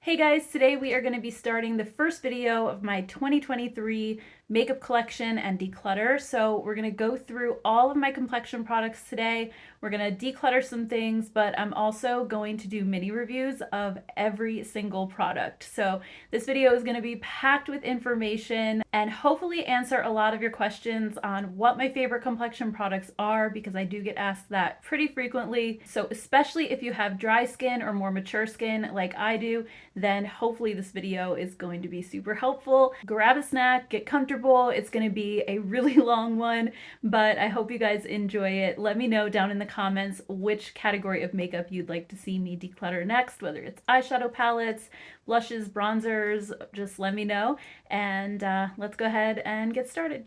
Hey guys, today we are going to be starting the first video of my 2023 makeup collection and declutter. So we're going to go through all of my complexion products today. We're going to declutter some things, but I'm also going to do mini reviews of every single product. So this video is going to be packed with information and hopefully answer a lot of your questions on what my favorite complexion products are, because I do get asked that pretty frequently. So especially if you have dry skin or more mature skin like I do, then hopefully this video is going to be super helpful. Grab a snack, get comfortable. It's going to be a really long one, but I hope you guys enjoy it. Let me know down in the comments which category of makeup you'd like to see me declutter next, whether it's eyeshadow palettes, blushes, bronzers, just let me know. And let's go ahead and get started.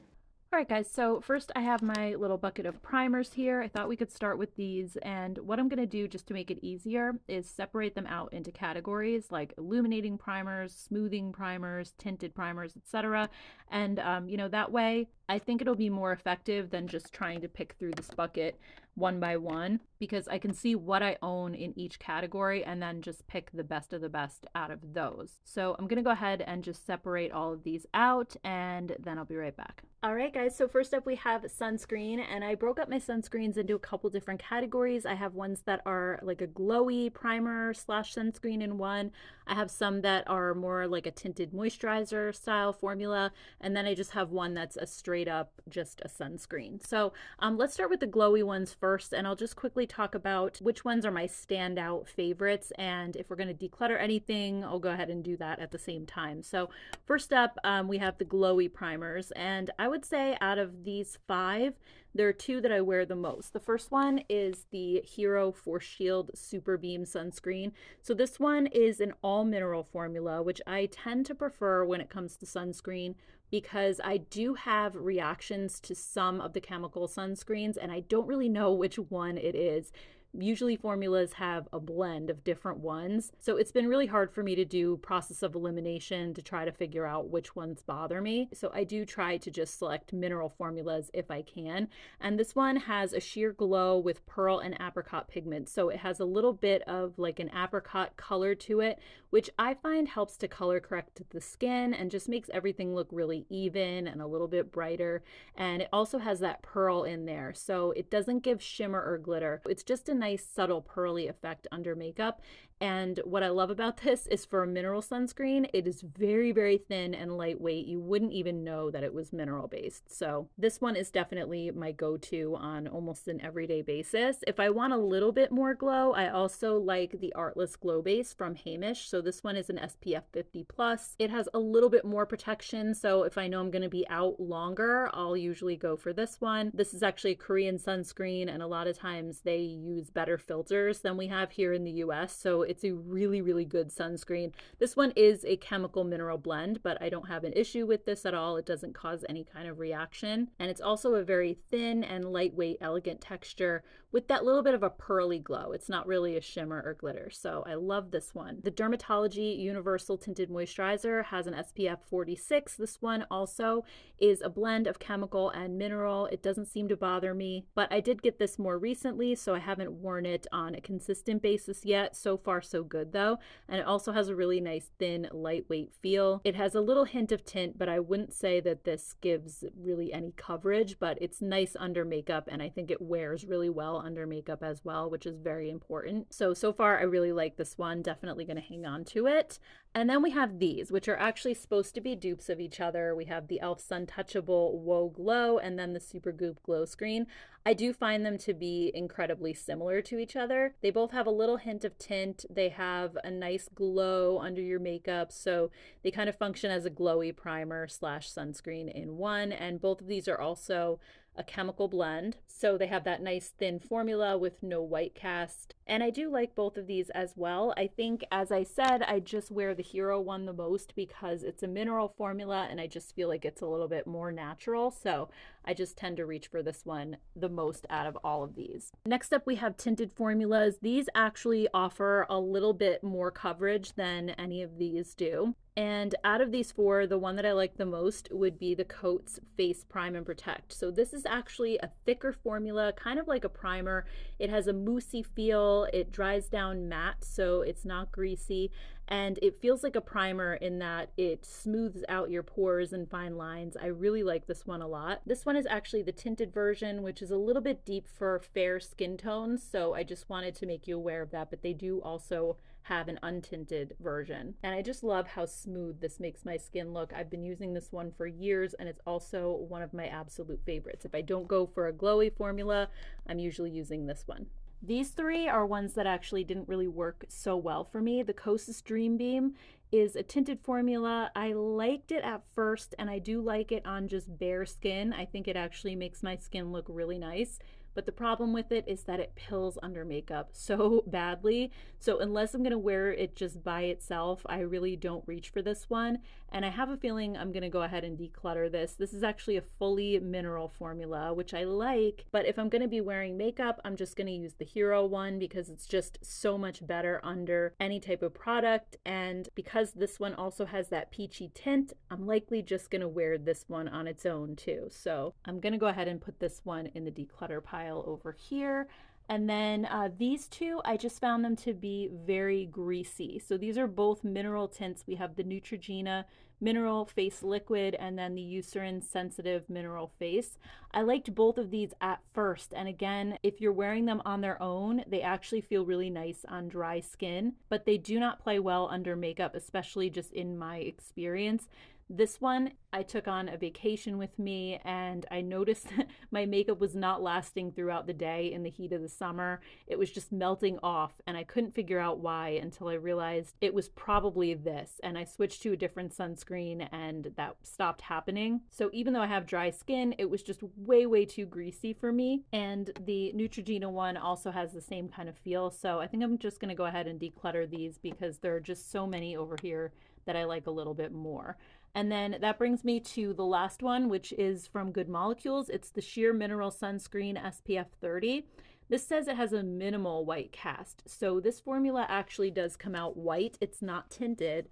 All right, guys, so first I have my little bucket of primers here. I thought we could start with these, and what I'm going to do just to make it easier is separate them out into categories like illuminating primers, smoothing primers, tinted primers, etc. And, that way I think it'll be more effective than just trying to pick through this bucket one by one, because I can see what I own in each category and then just pick the best of the best out of those. So I'm going to go ahead and just separate all of these out, and then I'll be right back. All right, guys, so first up we have sunscreen, and I broke up my sunscreens into a couple different categories. I have ones that are like a glowy primer slash sunscreen in one. I have some that are more like a tinted moisturizer style formula, and then I just have one that's a straight up just a sunscreen. So let's start with the glowy ones first, and I'll just quickly talk about which ones are my standout favorites, and if we're going to declutter anything, I'll go ahead and do that at the same time. So first up, we have the glowy primers, and I would say out of these five, there are two that I wear the most. The first one is the Hero Force Shield Super Beam Sunscreen. So this one is an all mineral formula, which I tend to prefer when it comes to sunscreen, because I do have reactions to some of the chemical sunscreens and I don't really know which one it is. Usually formulas have a blend of different ones, so it's been really hard for me to do process of elimination to try to figure out which ones bother me. So I do try to just select mineral formulas if I can, and this one has a sheer glow with pearl and apricot pigment, so it has a little bit of like an apricot color to it, which I find helps to color correct the skin and just makes everything look really even and a little bit brighter. And it also has that pearl in there, so it doesn't give shimmer or glitter. It's just a nice subtle pearly effect under makeup. And what I love about this is, for a mineral sunscreen, it is very, very thin and lightweight. You wouldn't even know that it was mineral based. So this one is definitely my go-to on almost an everyday basis. If I want a little bit more glow, I also like the Artless Glow Base from Hamish. So this one is an SPF 50 plus. It has a little bit more protection, so if I know I'm going to be out longer, I'll usually go for this one. This is actually a Korean sunscreen, and a lot of times they use better filters than we have here in the US, so it's a really, really good sunscreen. This one is a chemical mineral blend, but I don't have an issue with this at all. It doesn't cause any kind of reaction, and it's also a very thin and lightweight, elegant texture with that little bit of a pearly glow. It's not really a shimmer or glitter, so I love this one. The Dermatology Universal Tinted Moisturizer has an SPF 46. This one also is a blend of chemical and mineral. It doesn't seem to bother me, but I did get this more recently, so I haven't worn it on a consistent basis yet. So far so good though, and it also has a really nice thin lightweight feel. It has a little hint of tint, but I wouldn't say that this gives really any coverage, but it's nice under makeup, and I think it wears really well under makeup as well, which is very important. So far I really like this one. Definitely going to hang on to it. And then we have these, which are actually supposed to be dupes of each other. We have the e.l.f. Suntouchable Whoa Glow and then the Supergoop Glow Screen. I do find them to be incredibly similar to each other. They both have a little hint of tint. They have a nice glow under your makeup, so they kind of function as a glowy primer slash sunscreen in one. And both of these are also a chemical blend, so they have that nice thin formula with no white cast. And I do like both of these as well. I think, as I said, I just wear the Hero one the most because it's a mineral formula and I just feel like it's a little bit more natural, so I just tend to reach for this one the most out of all of these. Next up, we have tinted formulas. These actually offer a little bit more coverage than any of these do. And out of these four, the one that I like the most would be the Coats Face Prime and Protect. So this is actually a thicker formula, kind of like a primer. It has a moussey feel. It dries down matte, so it's not greasy. and it feels like a primer in that it smooths out your pores and fine lines. I really like this one a lot. This one is actually the tinted version, which is a little bit deep for fair skin tones, so I just wanted to make you aware of that, but they do also have an untinted version. And I just love how smooth this makes my skin look. I've been using this one for years, and it's also one of my absolute favorites. If I don't go for a glowy formula, I'm usually using this one. These three are ones that actually didn't really work so well for me. The Kosas Dream Beam is a tinted formula. I liked it at first, and I do like it on just bare skin. I think it actually makes my skin look really nice. But the problem with it is that it pills under makeup so badly. So unless I'm gonna wear it just by itself, I really don't reach for this one. And I have a feeling I'm gonna go ahead and declutter this. This is actually a fully mineral formula, which I like, but if I'm gonna be wearing makeup, I'm just gonna use the Hero one because it's just so much better under any type of product. And because this one also has that peachy tint, I'm likely just gonna wear this one on its own too. So I'm gonna go ahead and put this one in the declutter pile over here. And then these two, I just found them to be very greasy. So these are both mineral tints. We have the Neutrogena Mineral Face Liquid and then the Eucerin Sensitive Mineral Face. I liked both of these at first. And again, if you're wearing them on their own, they actually feel really nice on dry skin, but they do not play well under makeup, especially just in my experience. This one I took on a vacation with me, and I noticed my makeup was not lasting throughout the day in the heat of the summer. It was just melting off, and I couldn't figure out why until I realized it was probably this. And I switched to a different sunscreen, and that stopped happening. So even though I have dry skin, it was just way too greasy for me. And the Neutrogena one also has the same kind of feel. So I think I'm just going to go ahead and declutter these because there are just so many over here that I like a little bit more. And then that brings me to the last one, which is from Good Molecules. It's the Sheer Mineral Sunscreen SPF 30. This says it has a minimal white cast. So this formula actually does come out white. It's not tinted,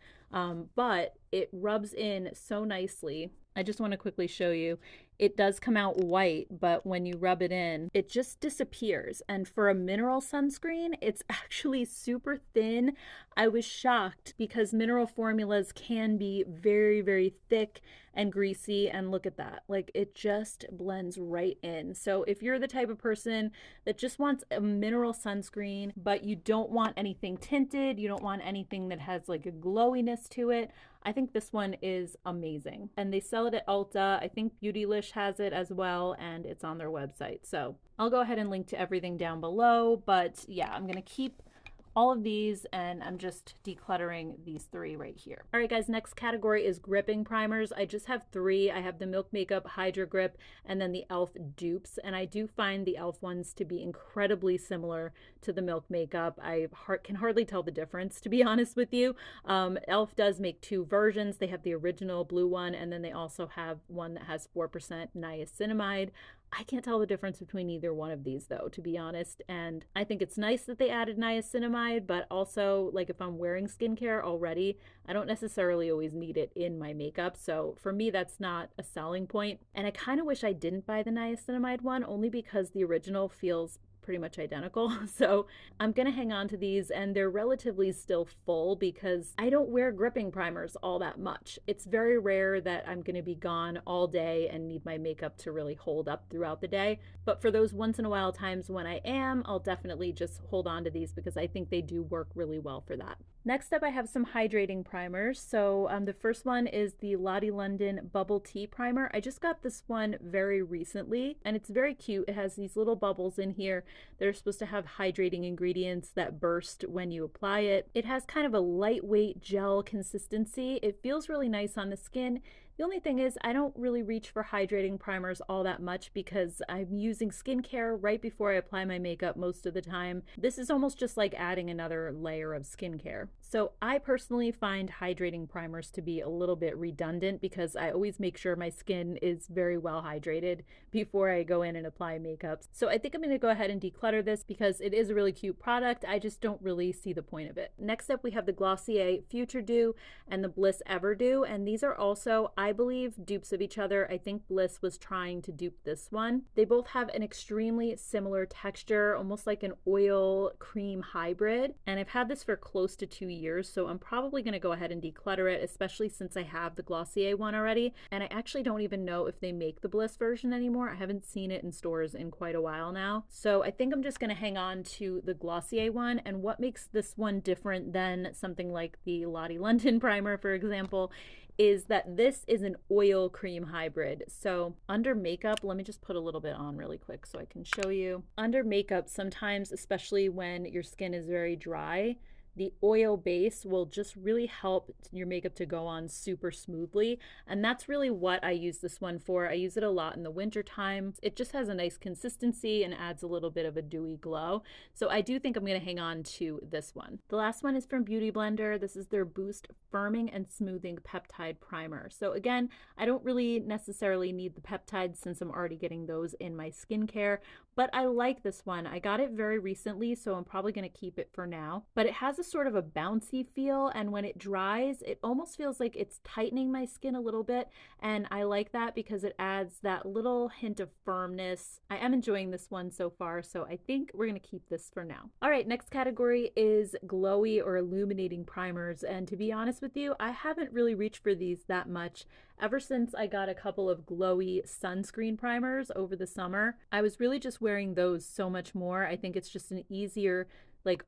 but it rubs in so nicely. I just want to quickly show you. It does come out white, but when you rub it in, it just disappears. And for a mineral sunscreen, it's actually super thin. I was shocked because mineral formulas can be very thick and greasy, and look at that. Like, it just blends right in. So if you're the type of person that just wants a mineral sunscreen, but you don't want anything tinted, you don't want anything that has like a glowiness to it, I think this one is amazing. And they sell it at Ulta. I think Beautylish has it as well, and it's on their website. So I'll go ahead and link to everything down below. But yeah, I'm going to keep all of these, and I'm just decluttering these three right here. All right, guys, next category is gripping primers. I just have three. I have the Milk Makeup Hydra Grip and then the e.l.f. dupes, and I do find the e.l.f. ones to be incredibly similar to the Milk Makeup. I can hardly tell the difference, to be honest with you. e.l.f. does make two versions. They have the original blue one, and then they also have one that has 4% niacinamide. I can't tell the difference between either one of these though, to be honest. And I think it's nice that they added niacinamide, but also, like, if I'm wearing skincare already, I don't necessarily always need it in my makeup. So for me, that's not a selling point. And I kind of wish I didn't buy the niacinamide one, only because the original feels pretty much identical. So I'm gonna hang on to these, and they're relatively still full because I don't wear gripping primers all that much. It's very rare that I'm gonna be gone all day and need my makeup to really hold up throughout the day. But for those once in a while times when I am, I'll definitely just hold on to these because I think they do work really well for that. Next up, I have some hydrating primers. So the first one is the Lottie London Bubble Tea Primer. I just got this one very recently, and it's very cute. It has these little bubbles in here. They're supposed to have hydrating ingredients that burst when you apply it. It has kind of a lightweight gel consistency. It feels really nice on the skin. The only thing is I don't really reach for hydrating primers all that much because I'm using skincare right before I apply my makeup most of the time. This is almost just like adding another layer of skincare. So I personally find hydrating primers to be a little bit redundant because I always make sure my skin is very well hydrated before I go in and apply makeup. So I think I'm going to go ahead and declutter this because it is a really cute product. I just don't really see the point of it. Next up, we have the Glossier Future Dew and the Bliss Ever Dew, and these are also I believe, dupes of each other. I think Bliss was trying to dupe this one. They both have an extremely similar texture, almost like an oil cream hybrid. And I've had this for close to 2 years, so I'm probably going to go ahead and declutter it, especially since I have the Glossier one already. And I actually don't even know if they make the Bliss version anymore. I haven't seen it in stores in quite a while now. So I think I'm just going to hang on to the Glossier one. And what makes this one different than something like the Lottie London primer, for example, is that this is an oil cream hybrid. So under makeup, let me just put a little bit on really quick so I can show you. Under makeup, sometimes, especially when your skin is very dry, the oil base will just really help your makeup to go on super smoothly. And that's really what I use this one for. I use it a lot in the winter time. It just has a nice consistency and adds a little bit of a dewy glow. So I do think I'm going to hang on to this one. The last one is from Beauty Blender. This is their Boost Firming and Smoothing Peptide Primer. So again, I don't really necessarily need the peptides since I'm already getting those in my skincare, but I like this one. I got it very recently, so I'm probably going to keep it for now. But it has a sort of a bouncy feel, and when it dries, it almost feels like it's tightening my skin a little bit, and I like that because it adds that little hint of firmness. I am enjoying this one so far, so I think we're going to keep this for now. All right, next category is glowy or illuminating primers, and to be honest with you, I haven't really reached for these that much ever since I got a couple of glowy sunscreen primers over the summer. I was really just wearing those so much more. I think it's just an easier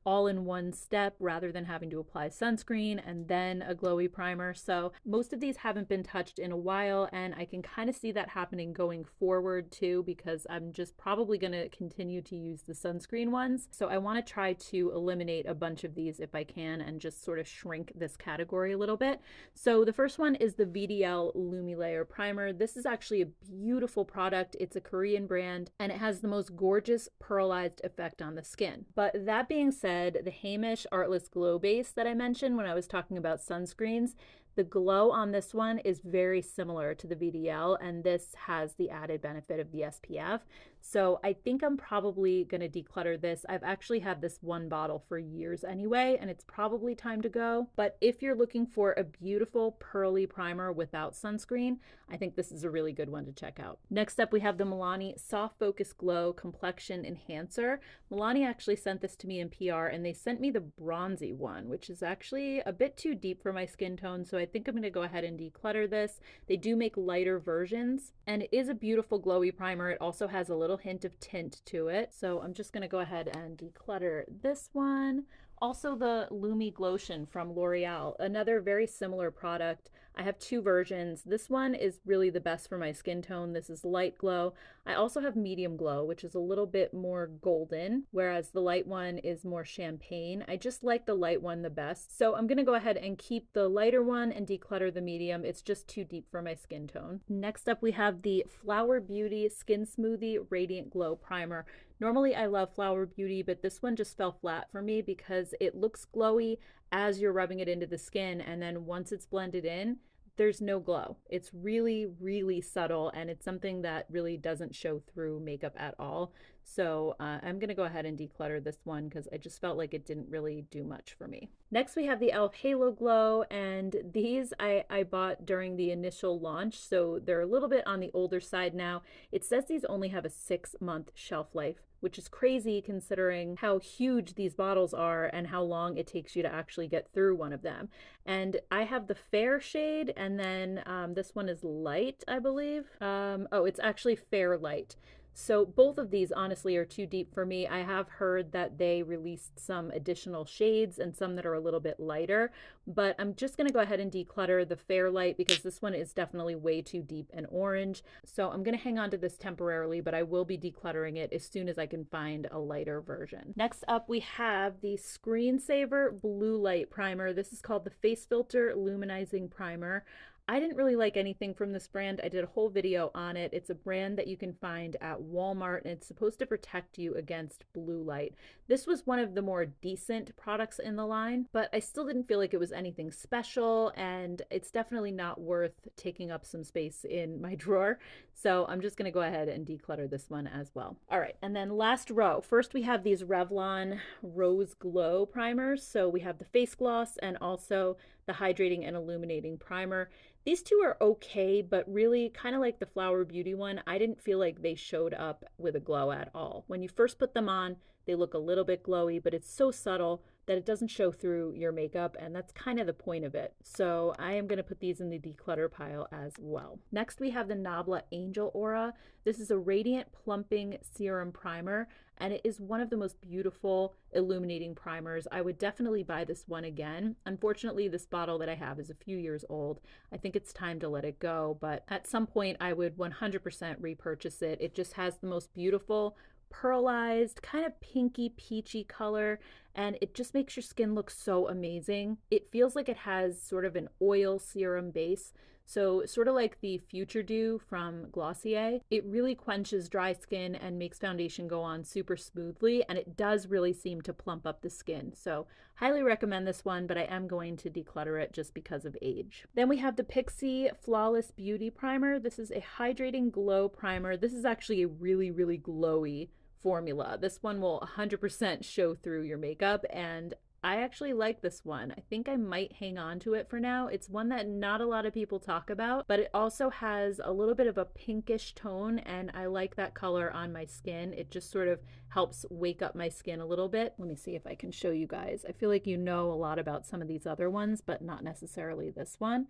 all in one step rather than having to apply sunscreen and then a glowy primer. So most of these haven't been touched in a while, and I can kind of see that happening going forward too, because I'm just probably going to continue to use the sunscreen ones. So I want to try to eliminate a bunch of these if I can and just sort of shrink this category a little bit. So the first one is the VDL Lumilayer Primer. This is actually a beautiful product. It's a Korean brand and it has the most gorgeous pearlized effect on the skin. But that being said, the Hamish Artless Glow Base that I mentioned when I was talking about sunscreens, the glow on this one is very similar to the VDL, and this has the added benefit of the SPF. So I think I'm probably going to declutter this. I've actually had this one bottle for years anyway, and it's probably time to go. But if you're looking for a beautiful pearly primer without sunscreen, I think this is a really good one to check out. Next up, we have the Milani Soft Focus Glow Complexion Enhancer. Milani actually sent this to me in PR, and they sent me the bronzy one, which is actually a bit too deep for my skin tone, so I think I'm going to go ahead and declutter this. They do make lighter versions, and it is a beautiful glowy primer. It also has a little hint of tint to it, so I'm just going to go ahead and declutter this one. Also the Lumi Glotion from L'Oreal, another very similar product. I have two versions. This one is really the best for my skin tone. This is light glow. I also have medium glow, which is a little bit more golden, whereas the light one is more champagne. I just like the light one the best. So I'm going to go ahead and keep the lighter one and declutter the medium. It's just too deep for my skin tone. Next up, we have the Flower Beauty Skin Smoothie Radiant Glow Primer. Normally I love Flower Beauty, but this one just fell flat for me because it looks glowy as you're rubbing it into the skin, and then once it's blended in, there's no glow. It's really, really subtle, and it's something that really doesn't show through makeup at all. So I'm going to go ahead and declutter this one because I just felt like it didn't really do much for me. Next, we have the e.l.f. Halo Glow, and these I bought during the initial launch, so they're a little bit on the older side now. It says these only have a 6-month shelf life, which is crazy considering how huge these bottles are and how long it takes you to actually get through one of them. And I have the fair shade, and then this one is light, I believe. Oh, it's actually fair light. So both of these honestly are too deep for me. I have heard that they released some additional shades and some that are a little bit lighter, but I'm just going to go ahead and declutter the fair light because this one is definitely way too deep and orange. So I'm going to hang on to this temporarily, but I will be decluttering it as soon as I can find a lighter version. Next up, we have the Screensaver Blue Light Primer. This is called the Face Filter Luminizing Primer. I didn't really like anything from this brand. I did a whole video on it. It's a brand that you can find at Walmart, and it's supposed to protect you against blue light. This was one of the more decent products in the line, but I still didn't feel like it was anything special, and it's definitely not worth taking up some space in my drawer. So I'm just going to go ahead and declutter this one as well. All right, and then last row. First, we have these Revlon Rose Glow primers. So we have the face gloss and also the Hydrating and Illuminating Primer. These two are okay, but really kind of like the Flower Beauty one, I didn't feel like they showed up with a glow at all. When you first put them on, they look a little bit glowy, but it's so subtle that it doesn't show through your makeup, and that's kind of the point of it. So I am going to put these in the declutter pile as well. Next, we have the Nabla Angel Aura. This is a radiant plumping serum primer, and it is one of the most beautiful illuminating primers. I would definitely buy this one again. Unfortunately, this bottle that I have is a few years old. I think it's time to let it go, but at some point I would 100% repurchase it. It just has the most beautiful pearlized, kind of pinky peachy color, and it just makes your skin look so amazing. It feels like it has sort of an oil serum base, so sort of like the Future Dew from Glossier. It really quenches dry skin and makes foundation go on super smoothly, and it does really seem to plump up the skin. So highly recommend this one, but I am going to declutter it just because of age. Then we have the Pixi Flawless Beauty Primer. This is a hydrating glow primer. This is actually a really, really glowy formula. This one will 100% show through your makeup, and I actually like this one. I think I might hang on to it for now. It's one that not a lot of people talk about, but it also has a little bit of a pinkish tone, and I like that color on my skin. It just sort of helps wake up my skin a little bit. Let me see if I can show you guys. I feel like you know a lot about some of these other ones, but not necessarily this one.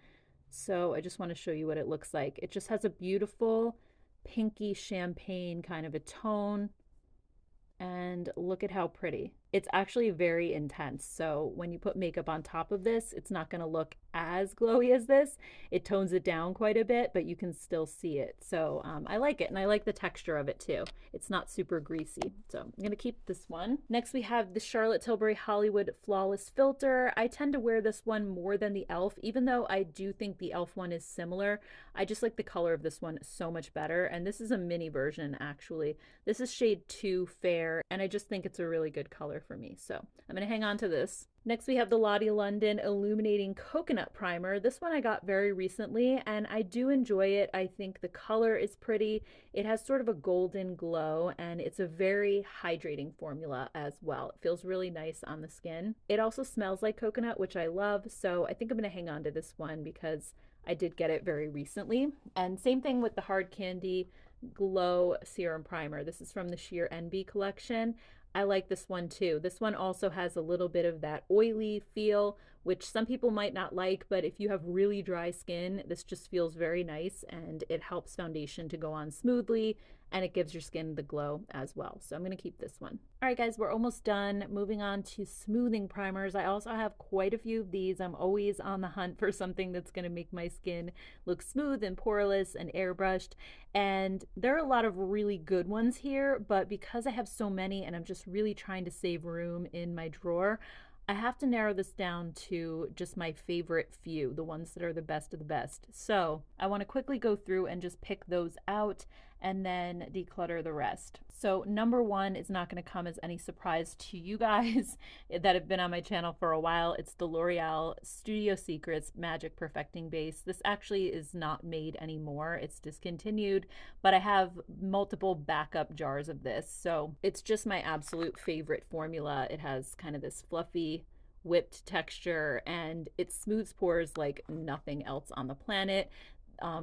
So I just want to show you what it looks like. It just has a beautiful pinky champagne kind of a tone. And look at how pretty. It's actually very intense. So when you put makeup on top of this, it's not going to look as glowy as this. It tones it down quite a bit, but you can still see it. So I like it, and I like the texture of it too. It's not super greasy. So I'm going to keep this one. Next, we have the Charlotte Tilbury Hollywood Flawless Filter. I tend to wear this one more than the e.l.f., even though I do think the e.l.f. one is similar. I just like the color of this one so much better. And this is a mini version, actually. This is shade 2 Fair, and I just think it's a really good color for me. So I'm going to hang on to this. Next, we have the Lottie London Illuminating Coconut Primer. This one I got very recently, and I do enjoy it. I think the color is pretty. It has sort of a golden glow, and it's a very hydrating formula as well. It feels really nice on the skin. It also smells like coconut, which I love, so I think I'm going to hang on to this one because I did get it very recently. And same thing with the Hard Candy Glow Serum Primer. This is from the Sheer Envy collection. I like this one too. This one also has a little bit of that oily feel, which some people might not like, but if you have really dry skin, this just feels very nice, and it helps foundation to go on smoothly, and it gives your skin the glow as well. So I'm going to keep this one. All right, guys, we're almost done. Moving on to smoothing primers. I also have quite a few of these. I'm always on the hunt for something that's going to make my skin look smooth and poreless and airbrushed. And there are a lot of really good ones here, but because I have so many and I'm just really trying to save room in my drawer, I have to narrow this down to just my favorite few, the ones that are the best of the best. So I want to quickly go through and just pick those out and then declutter the rest. So number one is not going to come as any surprise to you guys that have been on my channel for a while. It's the L'Oreal Studio Secrets Magic Perfecting Base. This actually is not made anymore. It's discontinued, but I have multiple backup jars of this. So it's just my absolute favorite formula. It has kind of this fluffy whipped texture, and it smooths pores like nothing else on the planet.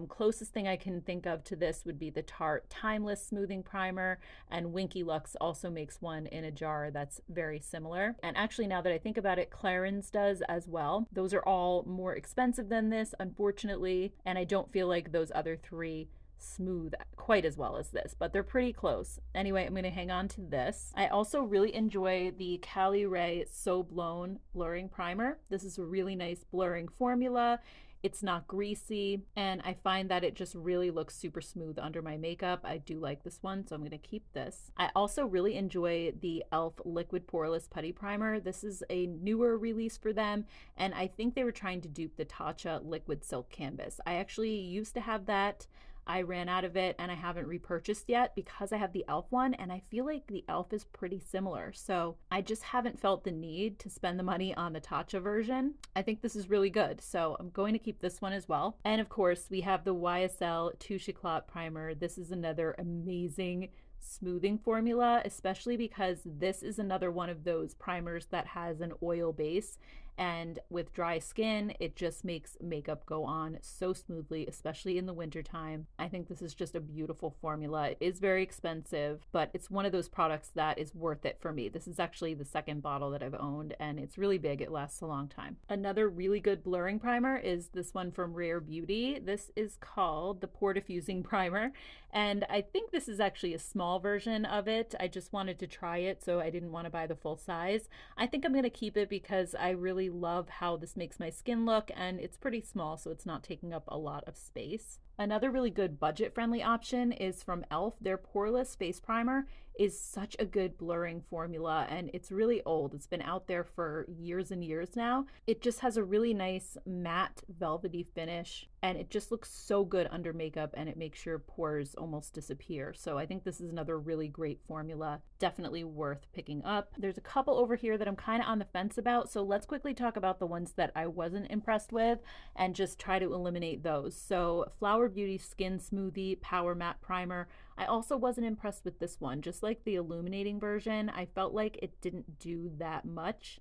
Closest thing I can think of to this would be the Tarte Timeless Smoothing Primer, and Winky Lux also makes one in a jar that's very similar. And actually, now that I think about it, Clarins does as well. Those are all more expensive than this, unfortunately, and I don't feel like those other three smooth quite as well as this, but they're pretty close. Anyway, I'm going to hang on to this. I also really enjoy the Cali Ray So Blown Blurring Primer. This is a really nice blurring formula. It's not greasy, and I find that it just really looks super smooth under my makeup. I do like this one, so I'm going to keep this. I also really enjoy the e.l.f. Liquid Poreless Putty Primer. This is a newer release for them, and I think they were trying to dupe the Tatcha Liquid Silk Canvas. I actually used to have that. I ran out of it and I haven't repurchased yet because I have the e.l.f. one, and I feel like the e.l.f. is pretty similar. So I just haven't felt the need to spend the money on the Tatcha version. I think this is really good, so I'm going to keep this one as well. And of course, we have the YSL Touche Éclat Primer. This is another amazing smoothing formula, especially because this is another one of those primers that has an oil base, And with dry skin, it just makes makeup go on so smoothly, especially in the wintertime. I think this is just a beautiful formula. It is very expensive, but it's one of those products that is worth it for me. This is actually the second bottle that I've owned, and it's really big. It lasts a long time. Another really good blurring primer is this one from Rare Beauty. This is called the Pore Diffusing Primer, and I think this is actually a small version of it. I just wanted to try it, so I didn't want to buy the full size. I think I'm going to keep it because I really love how this makes my skin look, and it's pretty small, so it's not taking up a lot of space. Another really good budget-friendly option is from e.l.f. Their Poreless Face Primer is such a good blurring formula, and it's really old. It's been out there for years and years now. It just has a really nice matte velvety finish, and it just looks so good under makeup, and it makes your pores almost disappear. So I think this is another really great formula, definitely worth picking up. There's a couple over here that I'm kind of on the fence about, so let's quickly talk about the ones that I wasn't impressed with and just try to eliminate those. So Flower Beauty Skin Smoothie Power Matte Primer. I also wasn't impressed with this one. Just like the Illuminating version, I felt like it didn't do that much,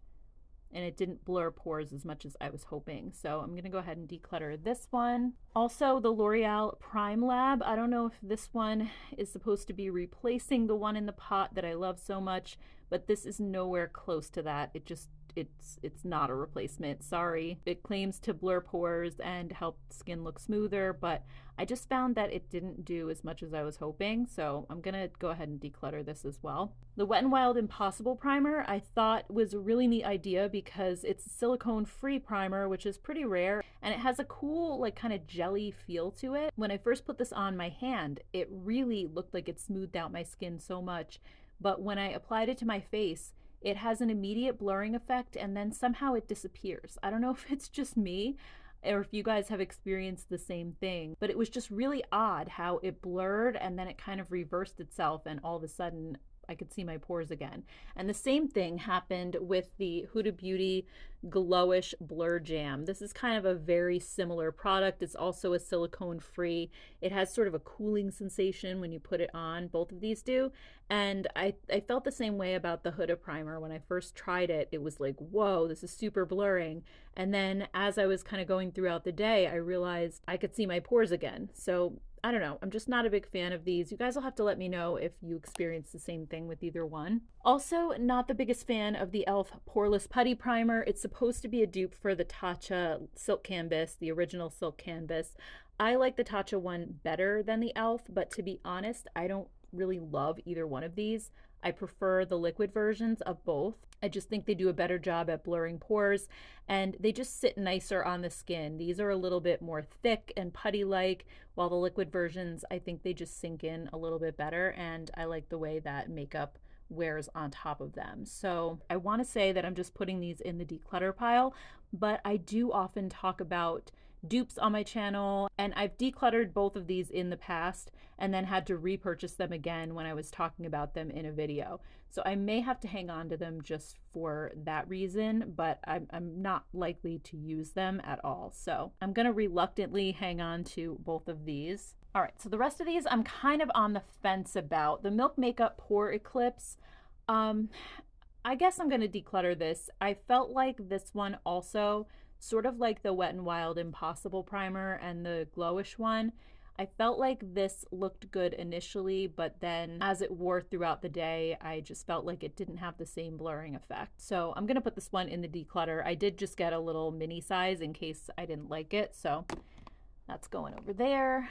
and it didn't blur pores as much as I was hoping. So I'm going to go ahead and declutter this one. Also, the L'Oreal Prime Lab. I don't know if this one is supposed to be replacing the one in the pot that I love so much, but this is nowhere close to that. It's not a replacement. Sorry. It claims to blur pores and help skin look smoother, but I just found that it didn't do as much as I was hoping, so I'm gonna go ahead and declutter this as well. The Wet n Wild Impossible Primer I thought was a really neat idea because it's a silicone-free primer, which is pretty rare, and it has a cool, like, kind of jelly feel to it. When I first put this on my hand, it really looked like it smoothed out my skin so much, but when I applied it to my face, it has an immediate blurring effect, and then somehow it disappears. I don't know if it's just me or if you guys have experienced the same thing, but it was just really odd how it blurred and then it kind of reversed itself, and all of a sudden I could see my pores again. And the same thing happened with the Huda Beauty Glowish Blur Jam. This is kind of a very similar product. It's also a silicone free. It has sort of a cooling sensation when you put it on. Both of these do. And I felt the same way about the Huda primer. When I first tried it, it was like, whoa, this is super blurring. And then as I was kind of going throughout the day, I realized I could see my pores again. So I don't know. I'm just not a big fan of these. You guys will have to let me know if you experience the same thing with either one. Also, not the biggest fan of the e.l.f. Poreless Putty Primer. It's supposed to be a dupe for the Tatcha Silk Canvas, the original Silk Canvas. I like the Tatcha one better than the e.l.f., but to be honest, I don't really love either one of these. I prefer the liquid versions of both. I just think they do a better job at blurring pores, and they just sit nicer on the skin. These are a little bit more thick and putty-like, while the liquid versions, I think they just sink in a little bit better, and I like the way that makeup wears on top of them. So I want to say that I'm just putting these in the declutter pile, but I do often talk about dupes on my channel, and I've decluttered both of these in the past and then had to repurchase them again when I was talking about them in a video. So I may have to hang on to them just for that reason, but I'm not likely to use them at all. So I'm going to reluctantly hang on to both of these. All right, so the rest of these I'm kind of on the fence about. The Milk Makeup Pore Eclipse, I guess I'm going to declutter this. I felt like this one also, sort of like the Wet n Wild Impossible Primer and the Glowish one, I felt like this looked good initially, but then as it wore throughout the day, I just felt like it didn't have the same blurring effect. So I'm going to put this one in the declutter. I did just get a little mini size in case I didn't like it, so that's going over there.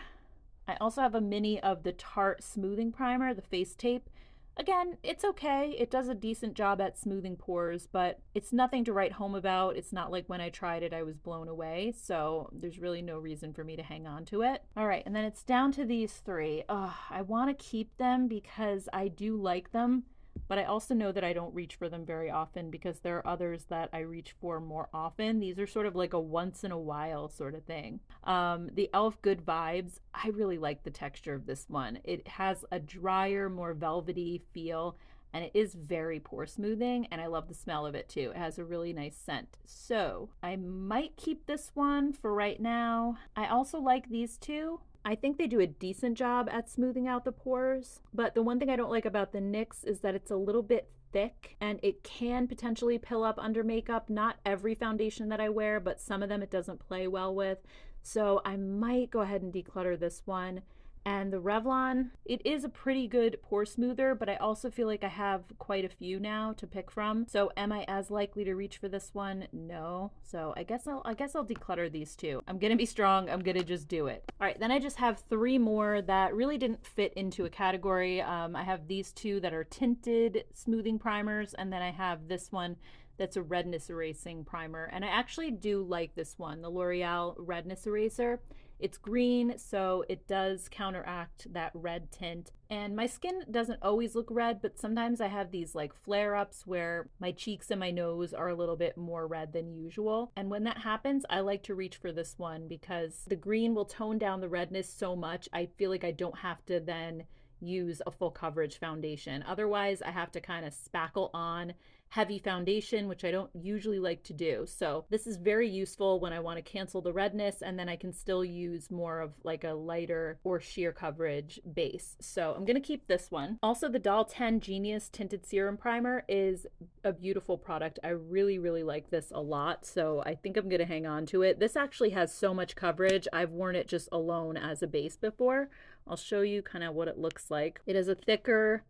I also have a mini of the Tarte Smoothing Primer, the face tape. Again, it's okay. It does a decent job at smoothing pores, but it's nothing to write home about. It's not like when I tried it, I was blown away. So there's really no reason for me to hang on to it. All right, and then it's down to these three. I want to keep them because I do like them, but I also know that I don't reach for them very often because there are others that I reach for more often. These are sort of like a once in a while sort of thing. The e.l.f. Good Vibes, I really like the texture of this one. It has a drier, more velvety feel, and it is very pore smoothing, and I love the smell of it too. It has a really nice scent. So I might keep this one for right now. I also like these two. I think they do a decent job at smoothing out the pores, but the one thing I don't like about the NYX is that it's a little bit thick and it can potentially pill up under makeup. Not every foundation that I wear, but some of them it doesn't play well with. So I might go ahead and declutter this one. And the Revlon, it is a pretty good pore smoother, but I also feel like I have quite a few now to pick from. So am I as likely to reach for this one? No. So I guess I'll declutter these two. I'm gonna be strong. I'm gonna just do it. All right, then I just have 3 more that really didn't fit into a category. I have these 2 that are tinted smoothing primers, and then I have this one that's a redness erasing primer. And I actually do like this one, the L'Oreal Redness Eraser. It's green, so it does counteract that red tint. And my skin doesn't always look red, but sometimes I have these like flare-ups where my cheeks and my nose are a little bit more red than usual. And when that happens, I like to reach for this one because the green will tone down the redness so much, I feel like I don't have to then use a full coverage foundation. Otherwise, I have to kind of spackle on heavy foundation, which I don't usually like to do. So this is very useful when I want to cancel the redness, and then I can still use more of like a lighter or sheer coverage base. So I'm going to keep this one. Also, the Doll 10 Genius Tinted Serum Primer is a beautiful product. I really, really like this a lot. So I think I'm going to hang on to it. This actually has so much coverage. I've worn it just alone as a base before. I'll show you kind of what it looks like. It is a thicker,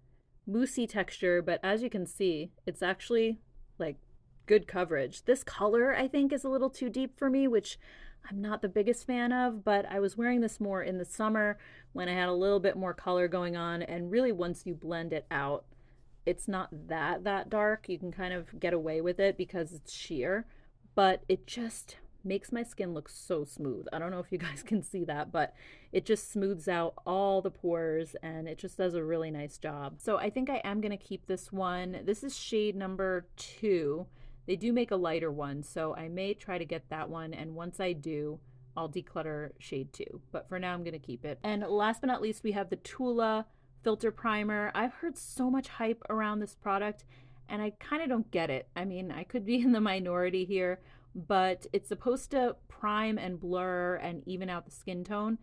moussey texture, but as you can see, it's actually like good coverage. This color I think is a little too deep for me, which I'm not the biggest fan of, but I was wearing this more in the summer when I had a little bit more color going on, and really once you blend it out, it's not that dark. You can kind of get away with it because it's sheer, but it just makes my skin look so smooth. I don't know if you guys can see that, but it just smooths out all the pores and it just does a really nice job. So I think I am going to keep this one. This is shade number 2. They do make a lighter one, so I may try to get that one, and once I do, I'll declutter shade 2. But for now, I'm going to keep it. And last but not least, we have the Tula Filter Primer. I've heard so much hype around this product, and I kind of don't get it. I mean, I could be in the minority here, but it's supposed to prime and blur and even out the skin tone.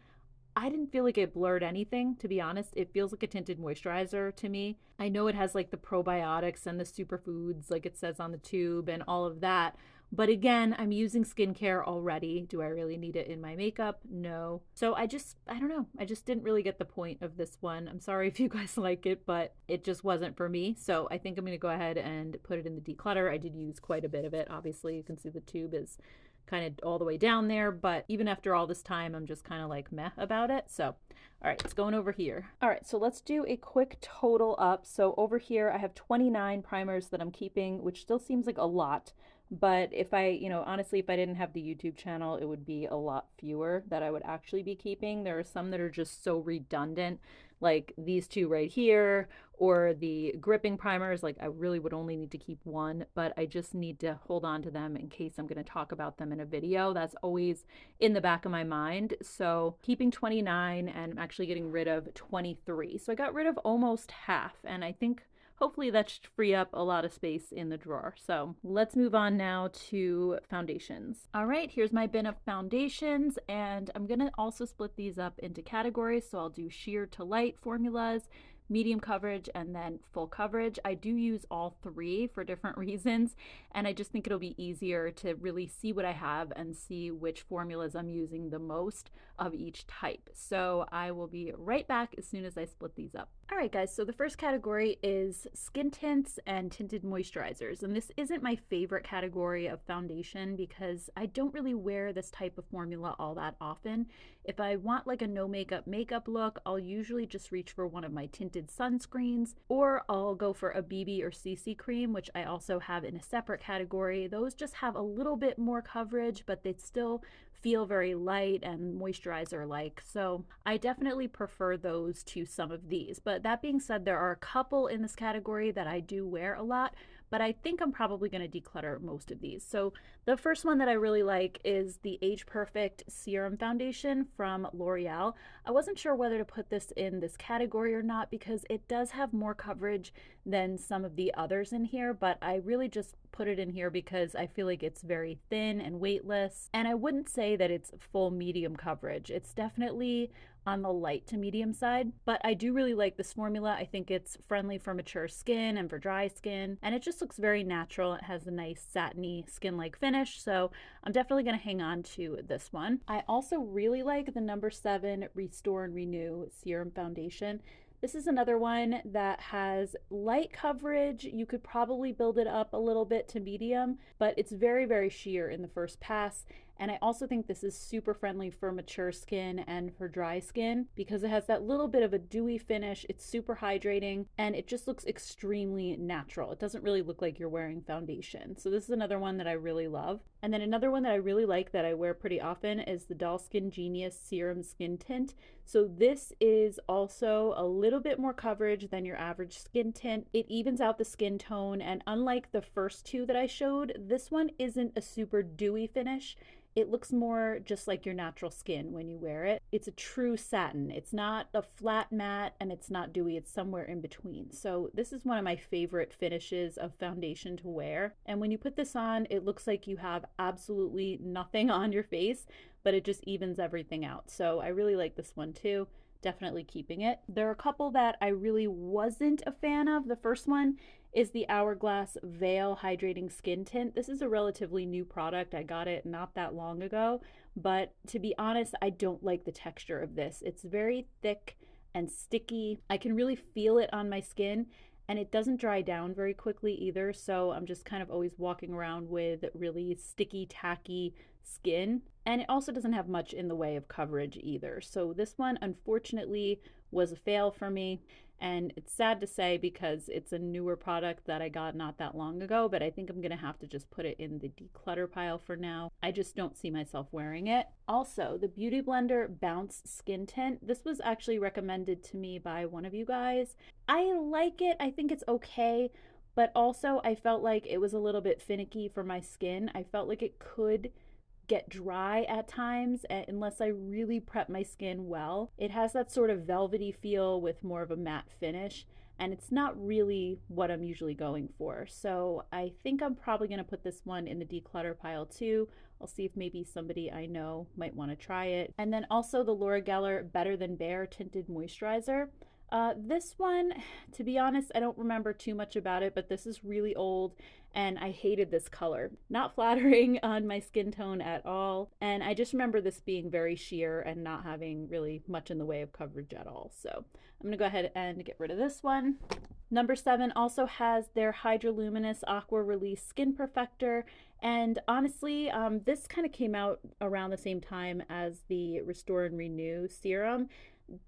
I didn't feel like it blurred anything, to be honest. It feels like a tinted moisturizer to me. I know it has like the probiotics and the superfoods, like it says on the tube, and all of that. But again, I'm using skincare already. Do I really need it in my makeup? No. So I don't know. I just didn't really get the point of this one. I'm sorry if you guys like it, but it just wasn't for me. So I think I'm going to go ahead and put it in the declutter. I did use quite a bit of it. Obviously, you can see the tube is kind of all the way down there, but even after all this time, I'm just kind of like meh about it. So, all right, it's going over here. All right, so let's do a quick total up. So over here, I have 29 primers that I'm keeping, which still seems like a lot. But if I, honestly, if I didn't have the YouTube channel, it would be a lot fewer that I would actually be keeping. There are some that are just so redundant, like these 2 right here, or the gripping primers. Like I really would only need to keep 1, but I just need to hold on to them in case I'm going to talk about them in a video. That's always in the back of my mind. So keeping 29, and I'm actually getting rid of 23. So I got rid of almost half, and I think hopefully that should free up a lot of space in the drawer. So let's move on now to foundations. All right, here's my bin of foundations, and I'm gonna also split these up into categories. So I'll do sheer to light formulas, medium coverage, and then full coverage. I do use all 3 for different reasons, and I just think it'll be easier to really see what I have and see which formulas I'm using the most of each type. So I will be right back as soon as I split these up. All right, guys, so the first category is skin tints and tinted moisturizers. And this isn't my favorite category of foundation because I don't really wear this type of formula all that often. If I want like a no makeup look, I'll usually just reach for one of my tinted sunscreens, or I'll go for a BB or CC cream, which I also have in a separate category. Those just have a little bit more coverage, but they still feel very light and moisturizer-like. So I definitely prefer those to some of these. But that being said, there are a couple in this category that I do wear a lot, but I think I'm probably going to declutter most of these. So the first one that I really like is the Age Perfect Serum Foundation from L'Oreal. I wasn't sure whether to put this in this category or not because it does have more coverage than some of the others in here, but I really just put it in here because I feel like it's very thin and weightless. And I wouldn't say that it's full medium coverage. It's definitely on the light to medium side, but I do really like this formula. I think it's friendly for mature skin and for dry skin, and it just looks very natural. It has a nice satiny skin-like finish, so I'm definitely going to hang on to this one. I also really like the number 7 Restore and Renew Serum Foundation. This is another one that has light coverage. You could probably build it up a little bit to medium, but it's very, very sheer in the first pass. And I also think this is super friendly for mature skin and for dry skin because it has that little bit of a dewy finish. It's super hydrating and it just looks extremely natural. It doesn't really look like you're wearing foundation. So this is another one that I really love. And then another one that I really like that I wear pretty often is the Doll Skin Genius Serum Skin Tint. So this is also a little bit more coverage than your average skin tint. It evens out the skin tone, and unlike the first two that I showed, this one isn't a super dewy finish. It looks more just like your natural skin when you wear it. It's a true satin. It's not a flat matte and it's not dewy. It's somewhere in between. So this is one of my favorite finishes of foundation to wear. And when you put this on, it looks like you have absolutely nothing on your face, but it just evens everything out. So I really like this one too. Definitely keeping it. There are a couple that I really wasn't a fan of. The first one is the Hourglass Veil Hydrating Skin Tint. This is a relatively new product. I got it not that long ago, but to be honest, I don't like the texture of this. It's very thick and sticky. I can really feel it on my skin, and it doesn't dry down very quickly either, so I'm just kind of always walking around with really sticky, tacky skin. And it also doesn't have much in the way of coverage either. So this one, unfortunately, was a fail for me. And it's sad to say because it's a newer product that I got not that long ago, but I think I'm going to have to just put it in the declutter pile for now. I just don't see myself wearing it. Also, the Beauty Blender Bounce Skin Tint. This was actually recommended to me by one of you guys. I like it. I think it's okay. But also, I felt like it was a little bit finicky for my skin. I felt like it could get dry at times unless I really prep my skin well. It has that sort of velvety feel with more of a matte finish, and it's not really what I'm usually going for. So I think I'm probably going to put this one in the declutter pile too. I'll see if maybe somebody I know might want to try it. And then also the Laura Geller Better Than Bare Tinted Moisturizer. This one, to be honest, I don't remember too much about it, but this is really old and I hated this color. Not flattering on my skin tone at all. And I just remember this being very sheer and not having really much in the way of coverage at all. So I'm going to go ahead and get rid of this one. Number 7 also has their Hydroluminous Aqua Release Skin Perfector. And honestly, this kind of came out around the same time as the Restore and Renew serum.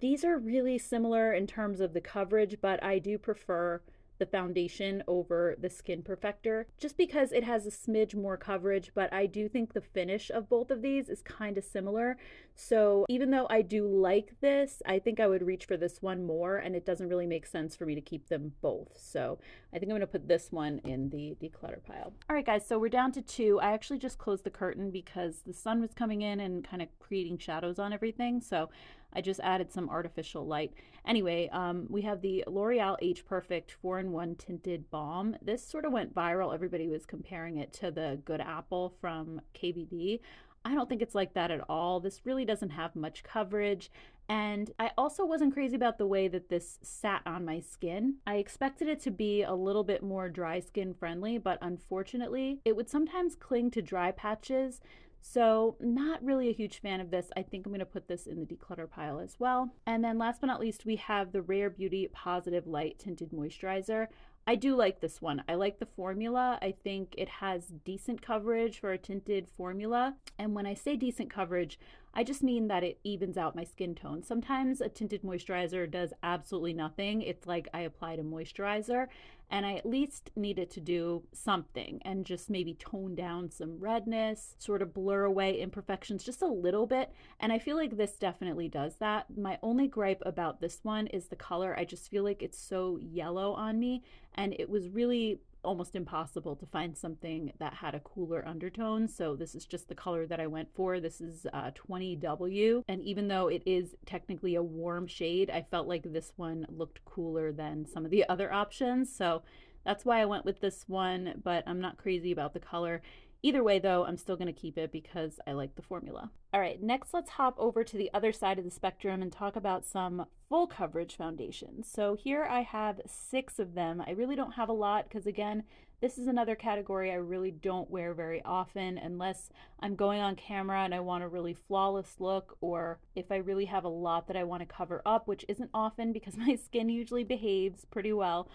These are really similar in terms of the coverage, but I do prefer the foundation over the Skin Perfector just because it has a smidge more coverage, but I do think the finish of both of these is kind of similar. So even though I do like this, I think I would reach for this one more, and it doesn't really make sense for me to keep them both. So I think I'm going to put this one in the declutter pile. All right, guys, so we're down to 2. I actually just closed the curtain because the sun was coming in and kind of creating shadows on everything. So I just added some artificial light. Anyway, we have the L'Oreal Age Perfect 4-in-1 Tinted Balm. This sort of went viral. Everybody was comparing it to the Good Apple from KVD. I don't think it's like that at all. This really doesn't have much coverage. And I also wasn't crazy about the way that this sat on my skin. I expected it to be a little bit more dry skin friendly, but unfortunately, it would sometimes cling to dry patches. So not really a huge fan of this. I think I'm going to put this in the declutter pile as well. And then last but not least, we have the Rare Beauty Positive Light Tinted Moisturizer. I do like this one. I like the formula. I think it has decent coverage for a tinted formula. And when I say decent coverage, I just mean that it evens out my skin tone. Sometimes a tinted moisturizer does absolutely nothing. It's like I applied a moisturizer and I at least need it to do something and just maybe tone down some redness, sort of blur away imperfections just a little bit. And I feel like this definitely does that. My only gripe about this one is the color. I just feel like it's so yellow on me, and it was really almost impossible to find something that had a cooler undertone. So this is just the color that I went for. This is 20W. And even though it is technically a warm shade, I felt like this one looked cooler than some of the other options. So that's why I went with this one, but I'm not crazy about the color. Either way, though, I'm still going to keep it because I like the formula. All right, next let's hop over to the other side of the spectrum and talk about some full coverage foundations. So here I have 6 of them. I really don't have a lot because, again, this is another category I really don't wear very often unless I'm going on camera and I want a really flawless look, or if I really have a lot that I want to cover up, which isn't often because my skin usually behaves pretty well.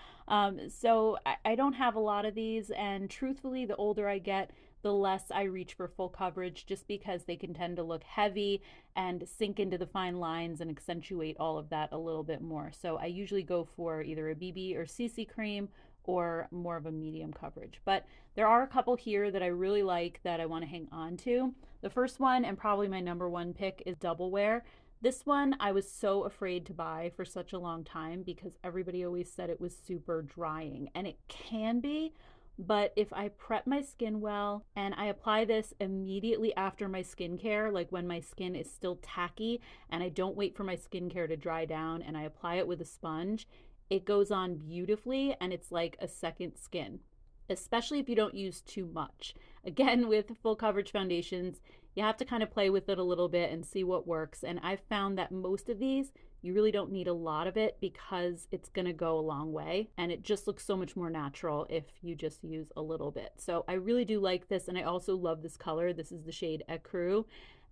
So I don't have a lot of these, and truthfully, the older I get, the less I reach for full coverage, just because they can tend to look heavy and sink into the fine lines and accentuate all of that a little bit more. So I usually go for either a BB or CC cream or more of a medium coverage. But there are a couple here that I really like that I want to hang on to. The first one, and probably my number one pick, is Double Wear. This one I was so afraid to buy for such a long time because everybody always said it was super drying, and it can be. But if I prep my skin well and I apply this immediately after my skincare, like when my skin is still tacky and I don't wait for my skincare to dry down and I apply it with a sponge, it goes on beautifully and it's like a second skin, especially if you don't use too much. Again, with full coverage foundations, you have to kind of play with it a little bit and see what works. And I've found that most of these, you really don't need a lot of it because it's going to go a long way. And it just looks so much more natural if you just use a little bit. So I really do like this. And I also love this color. This is the shade Ecru.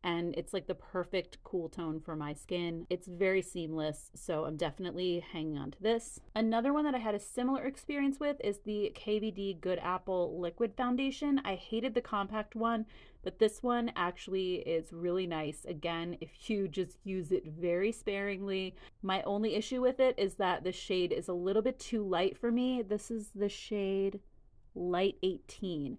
And it's like the perfect cool tone for my skin. It's very seamless, so I'm definitely hanging on to this. Another one that I had a similar experience with is the KVD Good Apple Liquid Foundation. I hated the compact one, but this one actually is really nice. Again, if you just use it very sparingly. My only issue with it is that the shade is a little bit too light for me. This is the shade Light 18.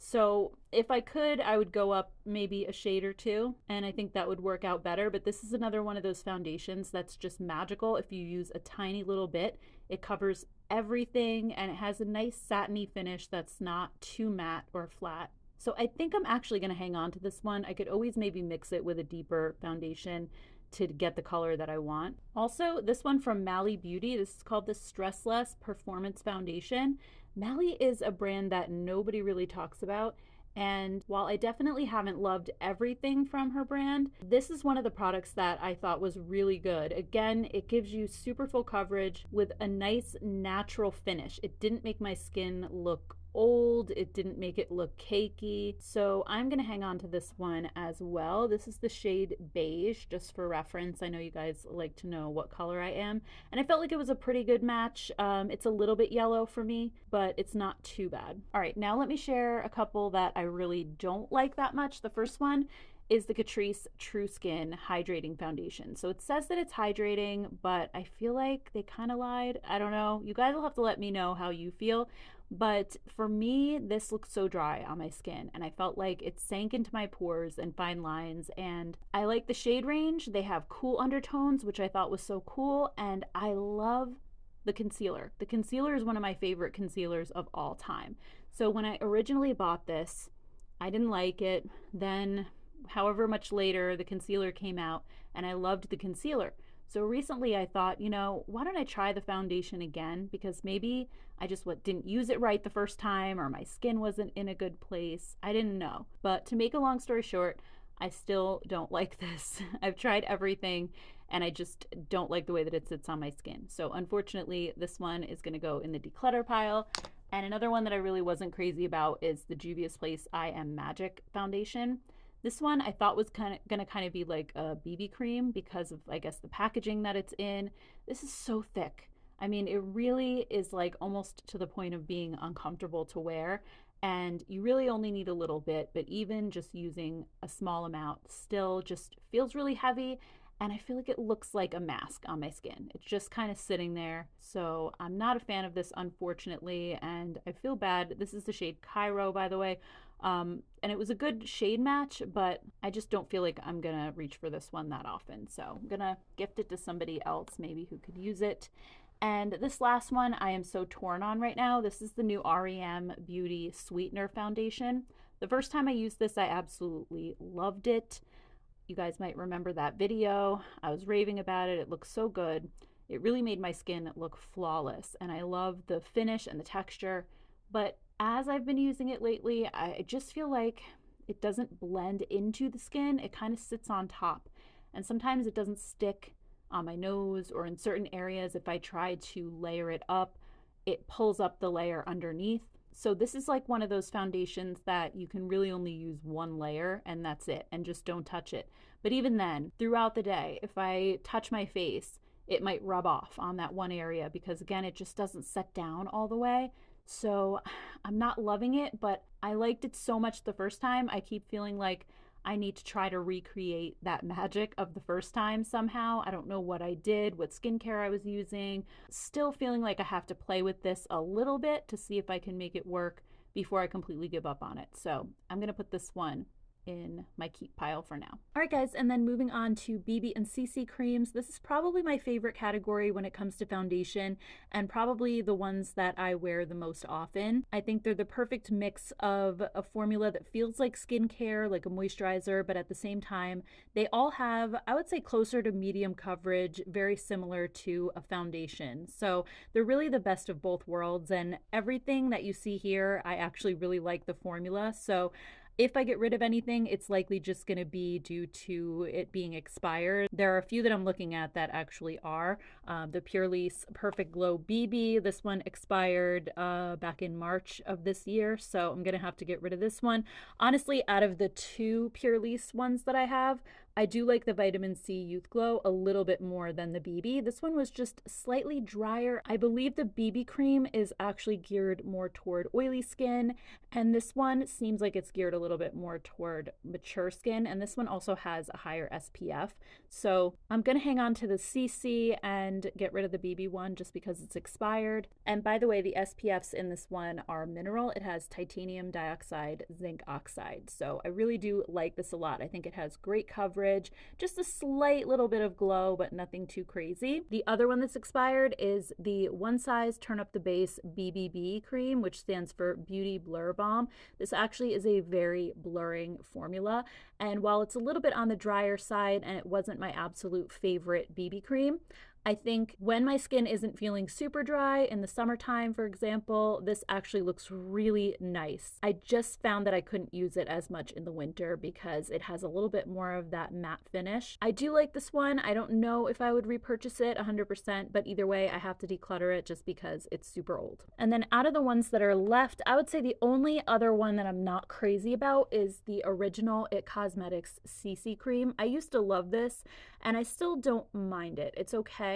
So if I could, I would go up maybe a shade or two, and I think that would work out better. But this is another one of those foundations that's just magical. If you use a tiny little bit, it covers everything, and it has a nice satiny finish that's not too matte or flat. So I think I'm actually going to hang on to this one. I could always maybe mix it with a deeper foundation to get the color that I want. Also, this one from Mally Beauty, this is called the Stressless Performance Foundation. Mally is a brand that nobody really talks about, and while I definitely haven't loved everything from her brand, this is one of the products that I thought was really good. Again, it gives you super full coverage with a nice natural finish. It didn't make my skin look old, it didn't make it look cakey. So I'm gonna hang on to this one as well. This is the shade Beige, just for reference. I know you guys like to know what color I am, and I felt like it was a pretty good match. It's a little bit yellow for me, but it's not too bad. All right, now let me share a couple that I really don't like that much. The first one is the Catrice True Skin Hydrating Foundation. So it says that it's hydrating, but I feel like they kind of lied. I don't know. You guys will have to let me know how you feel. But for me, this looks so dry on my skin, and I felt like it sank into my pores and fine lines. And I like the shade range. They have cool undertones, which I thought was so cool. And I love the concealer. The concealer is one of my favorite concealers of all time. So when I originally bought this, I didn't like it. Then however much later, the concealer came out and I loved the concealer. So recently I thought, why don't I try the foundation again? Because maybe I just didn't use it right the first time, or my skin wasn't in a good place. I didn't know. But to make a long story short, I still don't like this. I've tried everything and I just don't like the way that it sits on my skin. So unfortunately, this one is going to go in the declutter pile. And another one that I really wasn't crazy about is the Juvia's Place I Am Magic foundation. This one I thought was going to be like a BB cream because of, I guess, the packaging that it's in. This is so thick. I mean, it really is like almost to the point of being uncomfortable to wear. And you really only need a little bit, but even just using a small amount still just feels really heavy. And I feel like it looks like a mask on my skin. It's just kind of sitting there. So I'm not a fan of this, unfortunately, and I feel bad. This is the shade Cairo, by the way. And it was a good shade match, but I just don't feel like I'm gonna reach for this one that often. So I'm gonna gift it to somebody else maybe who could use it. And this last one I am so torn on right now. This is the new REM Beauty Sweetener Foundation. The first time I used this, I absolutely loved it. You guys might remember that video. I was raving about it. It looks so good. It really made my skin look flawless, and I love the finish and the texture. But as I've been using it lately, I just feel like it doesn't blend into the skin. It kind of sits on top, and sometimes it doesn't stick on my nose, or in certain areas if I try to layer it up, it pulls up the layer underneath. So this is like one of those foundations that you can really only use one layer and that's it, and just don't touch it. But even then, throughout the day, if I touch my face, it might rub off on that one area because again, it just doesn't set down all the way. So I'm not loving it, but I liked it so much the first time. I keep feeling like I need to try to recreate that magic of the first time somehow. I don't know what I did, what skincare I was using. Still feeling like I have to play with this a little bit to see if I can make it work before I completely give up on it. So I'm going to put this one in my keep pile for now. All right, guys, and then moving on to BB and CC creams. This is probably my favorite category when it comes to foundation, and probably the ones that I wear the most often. I think they're the perfect mix of a formula that feels like skincare, like a moisturizer, but at the same time, they all have, I would say, closer to medium coverage, very similar to a foundation. So they're really the best of both worlds, and everything that you see here, I actually really like the formula. So if I get rid of anything, it's likely just going to be due to it being expired. There are a few that I'm looking at that actually are. The Purely's Perfect Glow BB, this one expired back in March of this year, so I'm going to have to get rid of this one. Honestly, out of the two Purely's ones that I have, I do like the Vitamin C Youth Glow a little bit more than the BB. This one was just slightly drier. I believe the BB cream is actually geared more toward oily skin, and this one seems like it's geared a little bit more toward mature skin, and this one also has a higher SPF. So I'm gonna hang on to the CC and get rid of the BB one just because it's expired. And by the way, the SPFs in this one are mineral. It has titanium dioxide, zinc oxide. So I really do like this a lot. I think it has great coverage, just a slight little bit of glow, but nothing too crazy. The other one that's expired is the One Size Turn Up the Base BBB cream, which stands for Beauty Blur Balm. This actually is a very blurring formula, and while it's a little bit on the drier side and it wasn't my absolute favorite BB cream, I think when my skin isn't feeling super dry in the summertime, for example, this actually looks really nice. I just found that I couldn't use it as much in the winter because it has a little bit more of that matte finish. I do like this one. I don't know if I would repurchase it 100%, but either way, I have to declutter it just because it's super old. And then out of the ones that are left, I would say the only other one that I'm not crazy about is the original It Cosmetics CC cream. I used to love this, and I still don't mind it. It's okay,